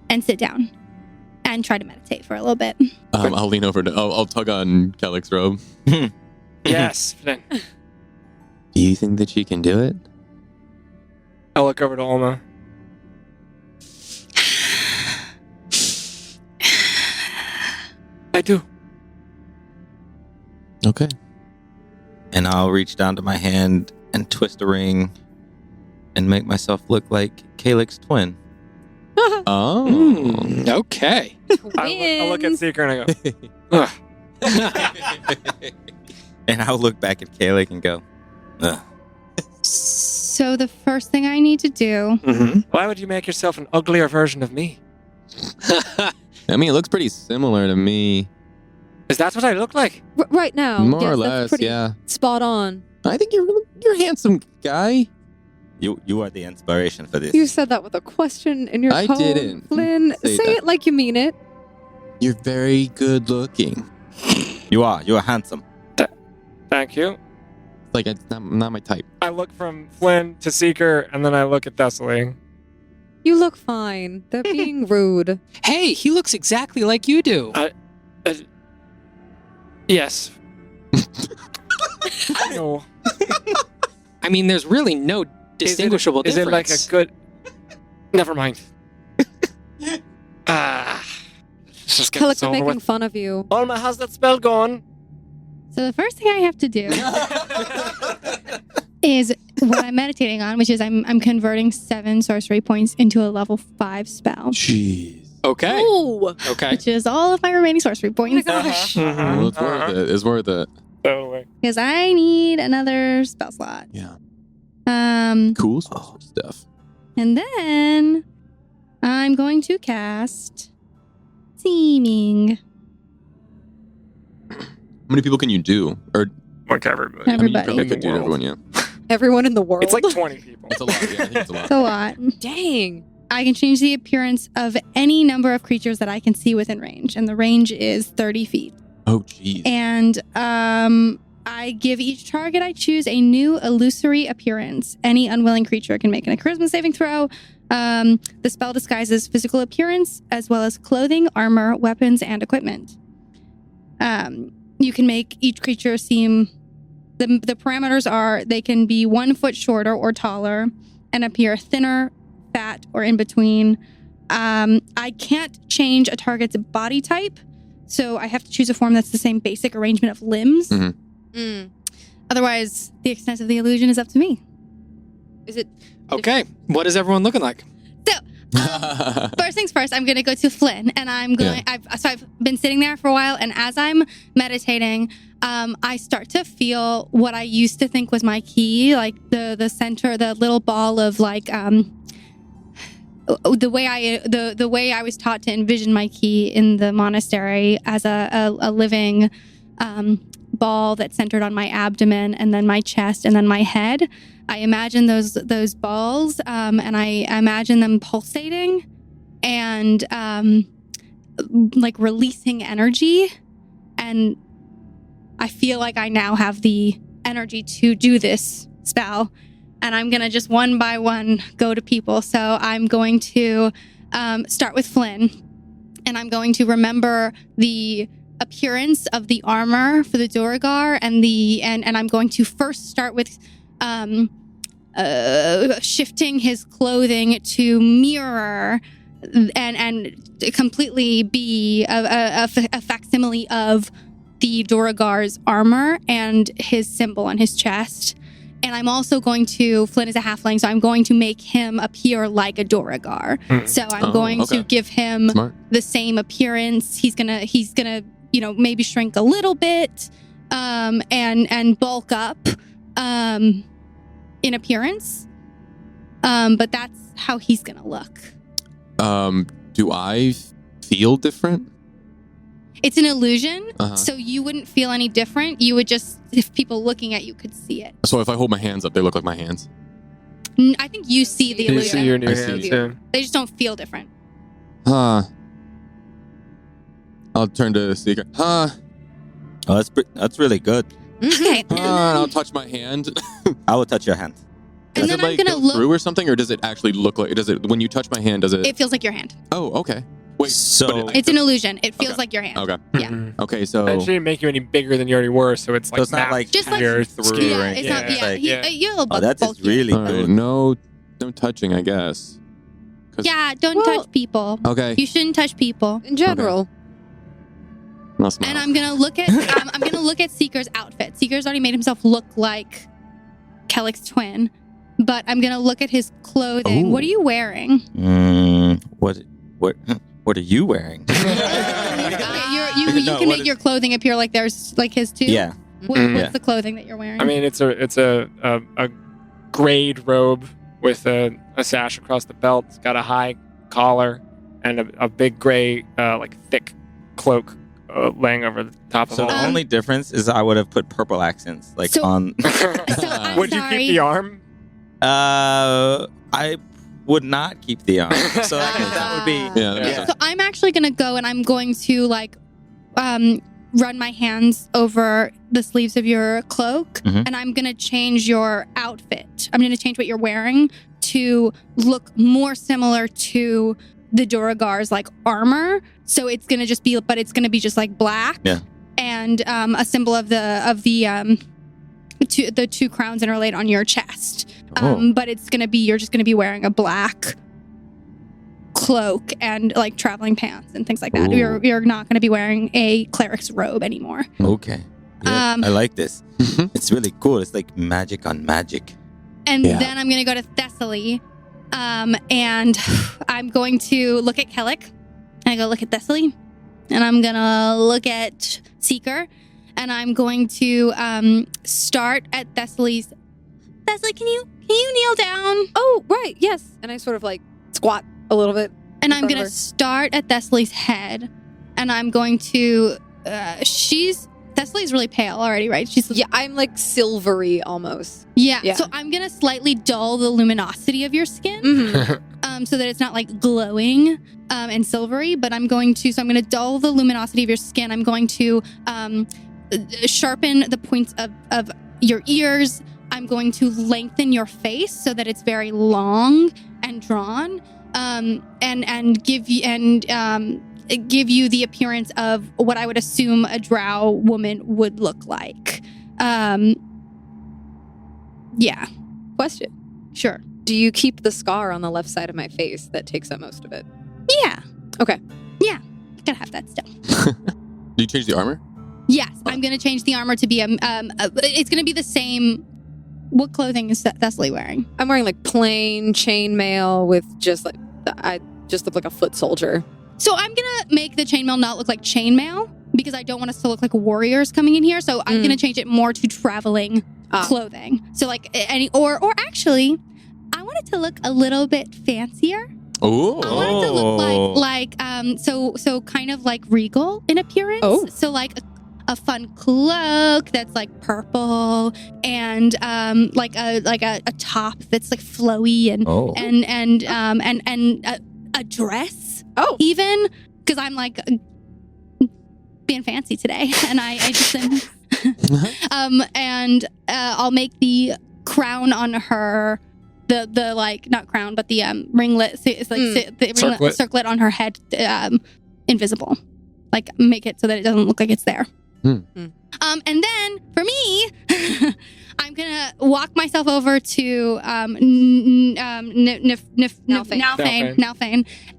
and sit down and try to meditate for a little bit. I'll lean over I'll tug on Kellic's robe. Yes, Flynn. Do you think that she can do it? I look over to Alma. I do. Okay. And I'll reach down to my hand and twist a ring and make myself look like Kalik's twin. Oh. Okay. I look at Seeker and I go, ugh. And I'll look back at Kalik and go, ugh. So the first thing I need to do. Mm-hmm. Why would you make yourself an uglier version of me? I mean, it looks pretty similar to me. Is that what I look like? Right now. More yes, or that's less, pretty yeah. Spot on. I think you're a handsome guy. You are the inspiration for this. You said that with a question in your I tone, didn't Flynn. say Say that. it like you mean it. You're very good looking. You are handsome. Thank you. Like, it's not my type. I look from Flynn to Seeker, and then I look at Thessaly. You look fine. They're being rude. Hey, he looks exactly like you do. Yes. No. I mean, there's really no distinguishable Is it like difference. a good... Never mind. Let's just get Kalik, this I'm over making with. fun of you. Alma, how's that spell going? So the first thing I have to do is what I'm meditating on, which is I'm converting 7 sorcery points into a level 5 spell, Jeez. Okay. Oh, Okay. which is all of my remaining sorcery points. gosh. Well, it's worth it. It's worth it. Totally. Because I need another spell slot. Yeah. Cool. Cool stuff. And then I'm going to cast Seeming. How many people can you do? Or Like everybody. I mean, you Everybody. probably could do to everyone, yeah. Everyone in the world. It's like 20 people. It's a lot. Yeah, I think it's a lot. It's a lot. Dang. I can change the appearance of any number of creatures that I can see within range, and the range is 30 feet. Oh, jeez. And I give each target I choose a new illusory appearance. Any unwilling creature can make a charisma saving throw. The spell disguises physical appearance as well as clothing, armor, weapons, and equipment. You can make each creature seem... The parameters are they can be 1 foot shorter or taller and appear thinner, fat, or in between. I can't change a target's body type, so I have to choose a form that's the same basic arrangement of limbs. Mm-hmm. Otherwise, the extent of the illusion is up to me. Is it? Okay. What is everyone looking like? First things first, I'm going to go to Flynn, and I'm going. Yeah. I've been sitting there for a while, and as I'm meditating, I start to feel what I used to think was my key, like the center, the little ball of like the way I was taught to envision my key in the monastery as a living ball that's centered on my abdomen and then my chest and then my head. I imagine those balls and I imagine them pulsating and like releasing energy, and I feel like I now have the energy to do this spell, and I'm gonna just one by one go to people. So I'm going to start with Flynn, and I'm going to remember the appearance of the armor for the Duragar and I'm going to first start with shifting his clothing to mirror and completely be a facsimile of the Duragar's armor and his symbol on his chest. And I'm also going to, Flynn is a halfling, so I'm going to make him appear like a Duragar. So I'm going to give him Smart. the same appearance. He's gonna, maybe shrink a little bit, and bulk up, in appearance. But that's how he's gonna look. Do I feel different? It's an illusion, Uh-huh. so you wouldn't feel any different. You would just, if people looking at you could see it. So if I hold my hands up, they look like my hands? I think you see the You illusion. see your new I see. hands, too. They just don't feel different. Huh. I'll turn to Seeker. Huh. Oh, that's really good. Okay. And I'll touch my hand. I will touch your hand. And Does then it I'm like gonna go look. through or something, or does it actually look like? Does it when you touch my hand? Does it? It feels like your hand. Oh, okay. Wait, So but It's an illusion. It feels Okay. like your hand. Okay. Yeah. Mhm. Okay, so It shouldn't make you any bigger than you already were, so it's like So it's not mapped like Just like- here through. Yeah, right? it's Yeah, not. it's Yeah, like- yeah. you're a little oh, that is bulky. really all right, good. no touching, I guess. 'Cause- Yeah, don't Well- touch people. Okay. You shouldn't touch people. In general. I'll smile. And I'm gonna look at Seeker's outfit. Seeker's already made himself look like Kellick's twin, but I'm gonna look at his clothing. Ooh. What are you wearing? What are you wearing? You No, can what make is- your clothing appear like there's like his too. Yeah. What's Yeah. the clothing that you're wearing? I mean, it's a grayed robe with a sash across the belt. It's got a high collar and a big gray, like thick cloak laying over the top So of the all. only difference is I would have put purple accents like So- on. I'm Would you sorry. keep the arm? I would not keep the arm. So that would be. Yeah, that makes Yeah. sense. So I'm actually gonna go and I'm going to like run my hands over the sleeves of your cloak Mhm. and I'm gonna change your outfit. I'm gonna change what you're wearing to look more similar to the Duragar's like armor. So it's gonna just be, but it's gonna be just like black. Yeah. And a symbol of the two crowns interlaid on your chest. But it's gonna be, you're just gonna be wearing a black cloak and like traveling pants and things like that. Ooh. You're not gonna be wearing a cleric's robe anymore. Okay. Yeah, I like this. Mhm. It's really cool. It's like magic on magic. And Yeah. then I'm gonna go to Thessaly, and I'm going to look at Kellick. And I go look at Thessaly, and I'm gonna look at Seeker, and I'm going to start at Thessaly's. Thessaly, can you kneel down? Oh, right. Yes. And I sort of like squat a little bit. And in I'm front of gonna her. start at Thessaly's head, and I'm going to. Thessaly's really pale already, right? She's Yeah, I'm like silvery almost. yeah. Yeah. So I'm gonna slightly dull the luminosity of your skin. Mm-hmm. So that it's not like glowing and silvery, but I'm going to dull the luminosity of your skin. I'm going to sharpen the points of your ears. I'm going to lengthen your face so that it's very long and drawn, and give you the appearance of what I would assume a drow woman would look like. Yeah, Question. sure. Do you keep the scar on the left side of my face that takes up most of it? Yeah. Okay. Yeah, you gotta have that stuff. Do you change the armor? Yes, I'm gonna change the armor to be it's gonna be the same. What clothing is Thessaly wearing? I'm wearing like plain chainmail with just like I just look like a foot soldier. So I'm gonna make the chainmail not look like chainmail because I don't want us to look like warriors coming in here. So I'm gonna change it more to traveling clothing. So like or actually, I want it to look a little bit fancier. Oh. I want it to look like so kind of like regal in appearance. Oh. So like a fun cloak that's like purple and like a top that's like flowy and Oh. and a dress. Oh. Even because I'm like being fancy today and I just and I'll make the crown on her the like not crown but the ringlet so it's like the ringlet circlet on her head invisible, like make it so that it doesn't look like it's there. And then for me I'm gonna walk myself over to Nothin,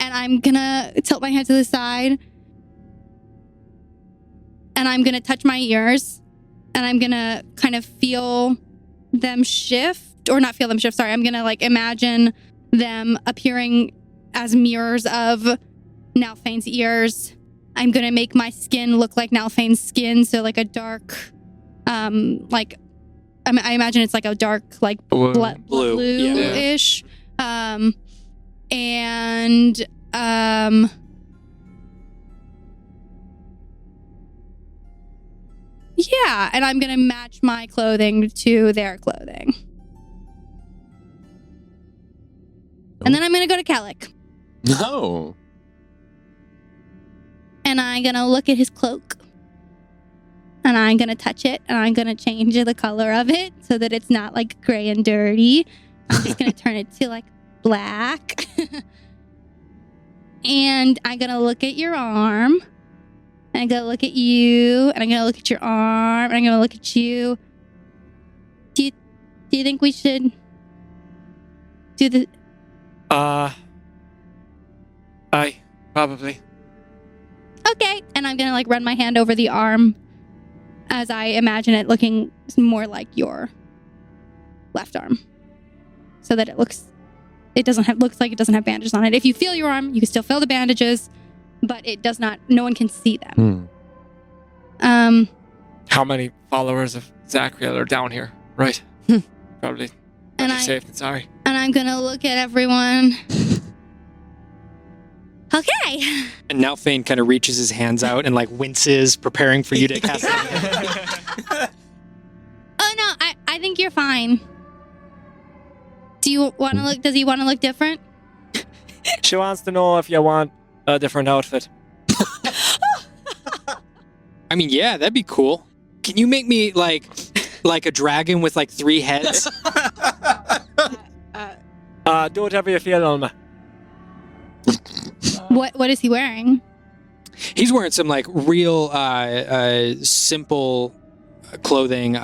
and I'm gonna tilt my head to the side and I'm gonna touch my ears and I'm gonna kind of feel them shift, or not feel them shift, sorry. I'm gonna like imagine them appearing as mirrors of Nalthane's ears. I'm gonna make my skin look like Nalthane's skin, so like a dark, like I imagine it's like a dark, like blue-ish, and yeah, and I'm gonna match my clothing to their clothing. And then I'm gonna go to Kellick. No. And I'm gonna look at his cloak. And I'm gonna touch it. And I'm gonna change the color of it so that it's not like gray and dirty. I'm just gonna turn it to like black. And I'm going to look at your arm. And I'm going to look at you. And I'm going to look at your arm. And I'm going to look at you. Do you think we should do the... Aye, probably. Okay. And I'm going to run my hand over the arm as I imagine it looking more like your left arm. So that looks like it doesn't have bandages on it. If you feel your arm, you can still feel the bandages, but it does not, no one can see them. How many followers of Zachriel are down here? Right. Probably. And Safe than sorry. And I'm going to look at everyone. Okay. And now Fane kind of reaches his hands out and winces, preparing for you to cast it. Oh no, I think you're fine. Do you want to look? Does he want to look different? She wants to know if you want a different outfit. I mean, yeah, that'd be cool. Can you make me like a dragon with 3 heads? Do whatever you feel, Alma. What is he wearing? He's wearing some real simple clothing,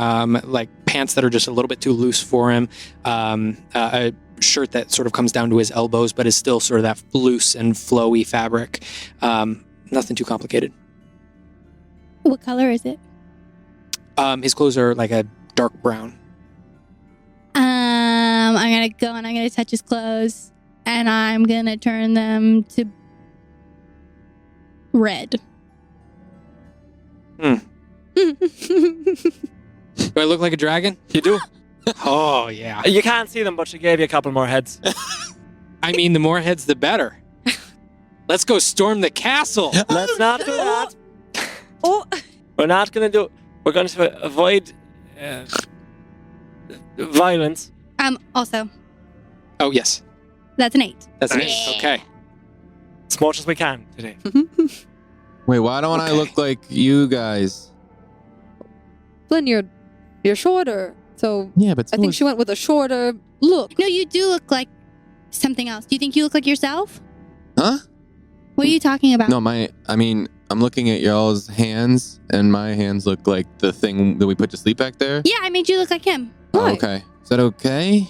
pants that are just a little bit too loose for him. A shirt that sort of comes down to his elbows, but is still sort of that loose and flowy fabric. Nothing too complicated. What color is it? His clothes are a dark brown. I'm gonna go and I'm gonna touch his clothes, and I'm gonna turn them to red. Do I look like a dragon? You do. Oh, yeah. You can't see them, but she gave you a couple more heads. I mean, the more heads, the better. Let's go storm the castle. Let's not do that. Oh. We're not going to do... We're going to avoid violence. Also, Oh, yes. that's an 8. That's an 8. Yeah. Okay. As much as we can today. Wait, why don't I look like you guys? Flynn, you're shorter, so Yeah, but I think she went with a shorter look. No, you do look like something else. Do you think you look like yourself? Huh? What are you talking about? No, I'm looking at y'all's hands, and my hands look like the thing that we put to sleep back there. Yeah, I made you look like him. Oh, Right. okay. Is that okay?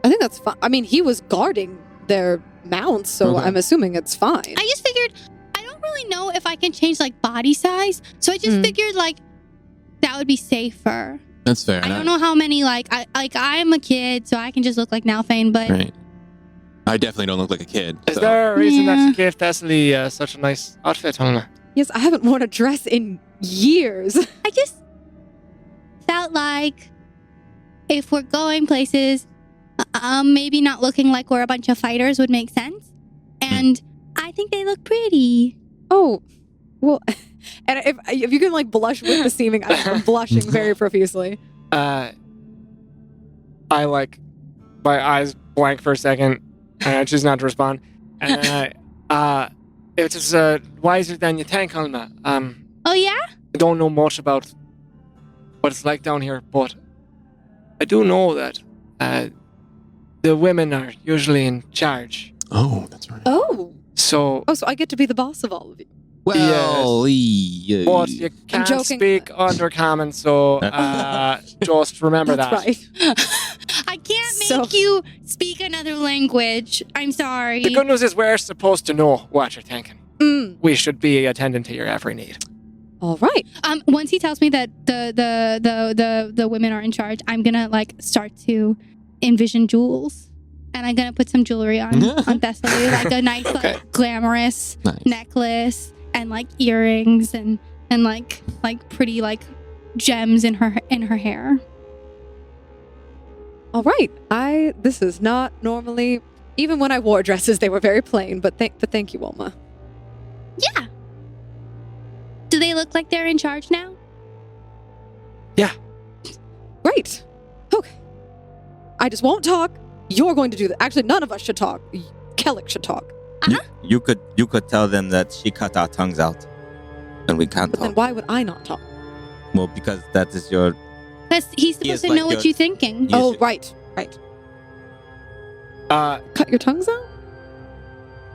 I think that's fine. I mean, he was guarding their mounts, so Okay. I'm assuming it's fine. I just figured I don't really know if I can change body size, so I just figured that would be safer. That's fair. I don't know how many I'm a kid, so I can just look like Nothin, but Right. I definitely don't look like a kid. Is so. there a reason that Yeah. you gave Thessaly such a nice outfit, Alma? Yes, I haven't worn a dress in years. I just felt like if we're going places, maybe not looking like we're a bunch of fighters would make sense. And I think they look pretty. Oh, well, and if you can blush with the seeming, I'm blushing very profusely. I my eyes blank for a second, and I choose not to respond. And then it was wiser than you think, Alma. Oh yeah? I don't know much about what it's like down here, but I do know that the women are usually in charge. Oh, that's right. Oh, So, so I get to be the boss of all of you. Well, but you can't joking. speak undercommon, so just remember That's that. right. I can't So- make you speak another language. I'm sorry. The good news is we're supposed to know what you're thinking. Mm. We should be attending to your every need. All right. Once he tells me that the women are in charge, I'm gonna start to envision jewels, and I'm gonna put some jewelry on Thessaly, a nice Okay. glamorous Nice. necklace and earrings and pretty gems in her hair. All right. This is not normally, even when I wore dresses, they were very plain, but thank you, Wilma. Yeah. Do they look like they're in charge now? Great. Okay. I just won't talk. You're going to do that. Actually, none of us should talk. Kellic should talk. You could tell them that she cut our tongues out, and we can't But then talk. why would I not talk? Well, because that is your. Because he's He is supposed to like know what your- you're thinking. He is Oh, your- right. Uh, Cut your tongues out?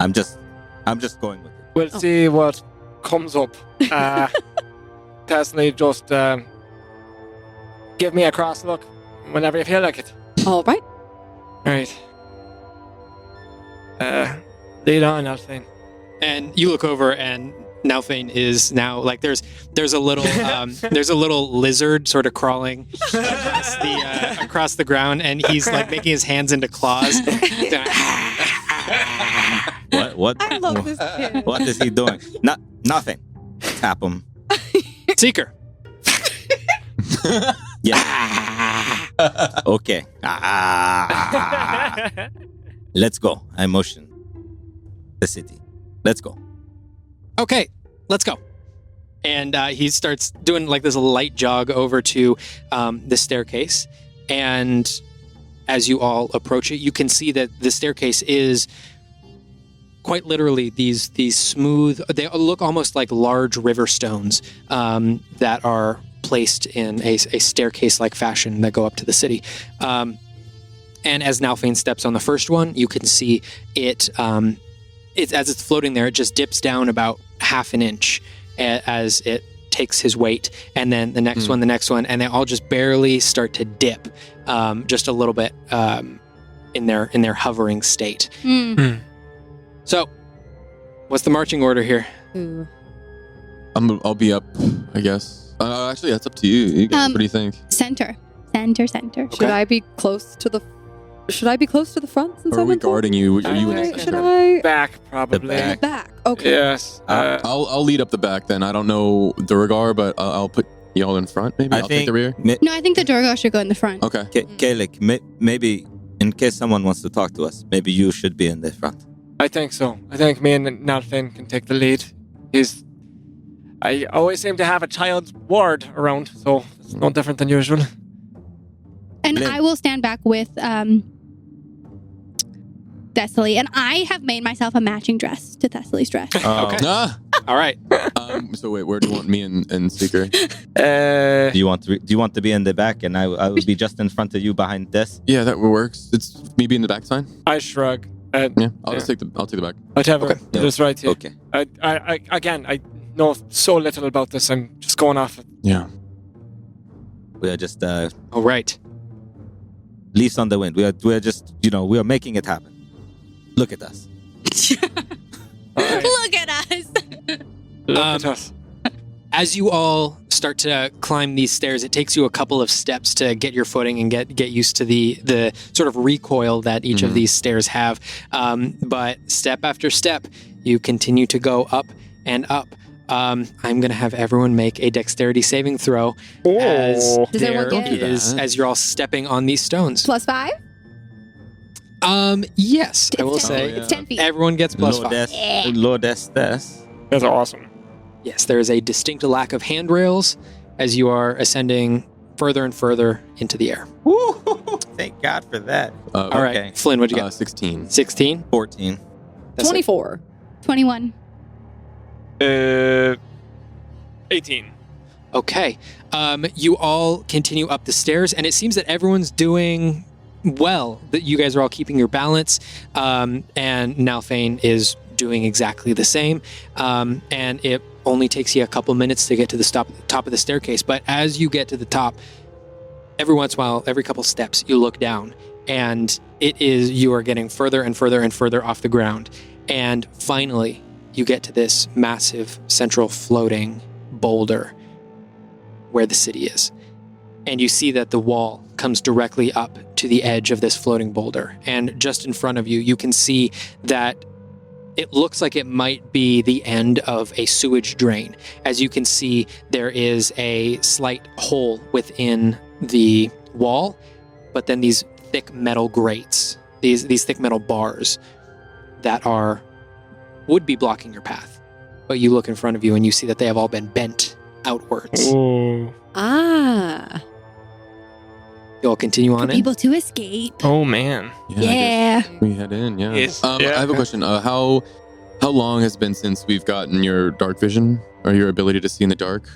I'm just I'm just going with it. We'll see what comes up. Personally, just give me a cross look whenever you feel like it. All right. Right. Lead on, Nothin. And you look over, and Nothin is now like there's a little lizard sort of crawling across the ground, and he's like making his hands into claws. What? I love this kid. What is he doing? Nothing. Tap him. Seeker. Yeah. Okay. Let's go. I motion the city. Let's go. Okay, let's go. And he starts doing like this light jog over to the staircase. And as you all approach it, you can see that the staircase is quite literally these smooth, they look almost like large river stones that are placed in a staircase-like fashion that go up to the city. And as Nothin steps on the first one, you can see it, as it's floating there, it just dips down about half an inch as it takes his weight. And then the next one, and they all just barely start to dip just a little bit in their hovering state. So, what's the marching order here? Ooh. I'll be up, I guess. Actually, that's up to you. You guys, what do you think? Center. Should I be close to the front since Or are I'm we in front? guarding you? Are you in the Should center? I? Back, probably. The back. Back. Okay. Yes. I'll lead up the back then. I don't know Durgar, but I'll put y'all in front. Maybe I'll take the rear. No, I think the Durgar should go in the front. Okay. Kalik, maybe in case someone wants to talk to us, maybe you should be in the front. I think so. I think me and Nothin can take the lead. I always seem to have a child's ward around, so it's no different than usual. And Blin. I will stand back with Thessaly. And I have made myself a matching dress to Thessaly's dress. Okay. Ah! All right. So wait, where do you want me and Seeker? Do you want to be in the back, and I will be just in front of you behind this? Yeah, that works. It's me being the back sign. I shrug. Yeah, I'll take the back. Whatever. Okay. It's right here. Okay. I know so little about this. I'm just going off it. Yeah. We are just All right. leaves on the wind. We are just we are making it happen. Look at us. Look at us. Look at us. As you all start to climb these stairs, it takes you a couple of steps to get your footing and get used to the sort of recoil that each of these stairs have. But step after step, you continue to go up and up. I'm going to have everyone make a dexterity saving throw as Does everyone get- as you're all stepping on these stones. +5? Yes, I will It's say yeah. It's 10 feet. everyone gets +5. Lodes. That's awesome. Yes, there is a distinct lack of handrails as you are ascending further and further into the air. Woo! Thank God for that. All right, Okay. Flynn, what'd you get? 16. 16? 14. That's it. 24. 21. 18. Okay. You all continue up the stairs, and it seems that everyone's doing well. That you guys are all keeping your balance, and Nothin is doing exactly the same. And it only takes you a couple minutes to get to the top of the staircase. But as you get to the top, every once in a while, every couple steps, you look down, and you are getting further and further and further off the ground. And finally, you get to this massive central floating boulder where the city is. And you see that the wall comes directly up to the edge of this floating boulder. And just in front of you, you can see that it looks like it might be the end of a sewage drain. As you can see, there is a slight hole within the wall, but then these thick metal grates, these thick metal bars that would be blocking your path. But you look in front of you and you see that they have all been bent outwards. Oh. Ah. You'll continue on For in. people to escape. Oh, man. I Yeah. guess we head in. Yeah. Yes. I have a question. How long has it been since we've gotten your dark vision or your ability to see in the dark?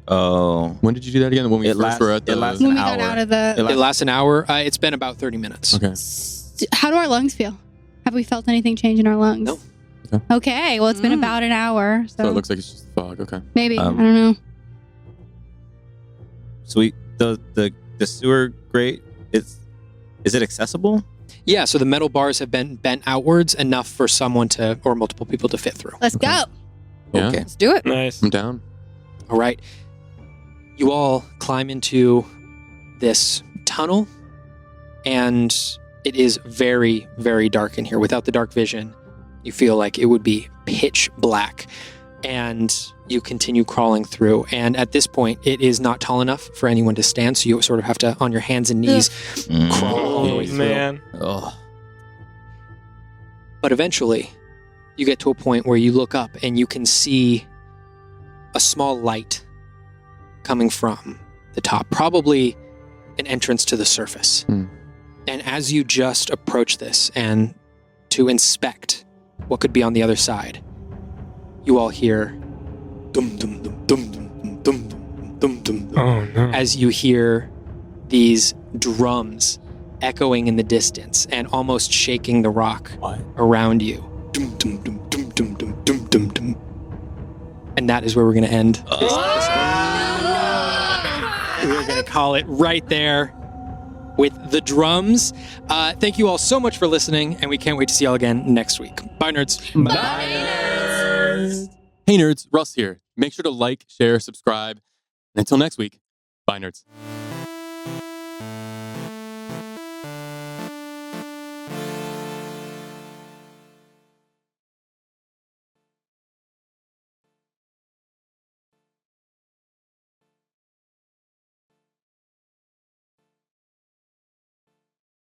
Oh. When did you do that again? When we It first lasts- were at the. it lasts- When an we got hour. out of the. It lasts an hour. It's been about 30 minutes. Okay. How do our lungs feel? Have we felt anything change in our lungs? No. Okay, well, it's been about an hour. So, So it looks like it's just fog. Okay. maybe. I don't know. So the sewer grate is it accessible? Yeah, so the metal bars have been bent outwards enough for someone to, or multiple people to fit through. Let's go. Yeah. Okay. Let's do it. Nice. I'm down. All right. You all climb into this tunnel, and it is very, very dark in here. Without the dark vision, you feel like it would be pitch black. And you continue crawling through. And at this point, it is not tall enough for anyone to stand, so you sort of have to, on your hands and knees, crawl all the way through. Man. Oh. But eventually, you get to a point where you look up and you can see a small light coming from the top, probably an entrance to the surface. Hmm. And as you just approach this and to inspect what could be on the other side, you all hear dum dum dum dum dum dum dum dum dum dum Oh, no. as you hear these drums echoing in the distance and almost shaking the rock around you. Dum, dum, dum, dum, dum, dum, dum, dum, dum. And that is where we're going to end this episode. We're going to call it right there with the drums. Thank you all so much for listening, and we can't wait to see you all again next week. Bye, nerds. Hey nerds, Russ here. Make sure to like, share, subscribe. And until next week, bye nerds.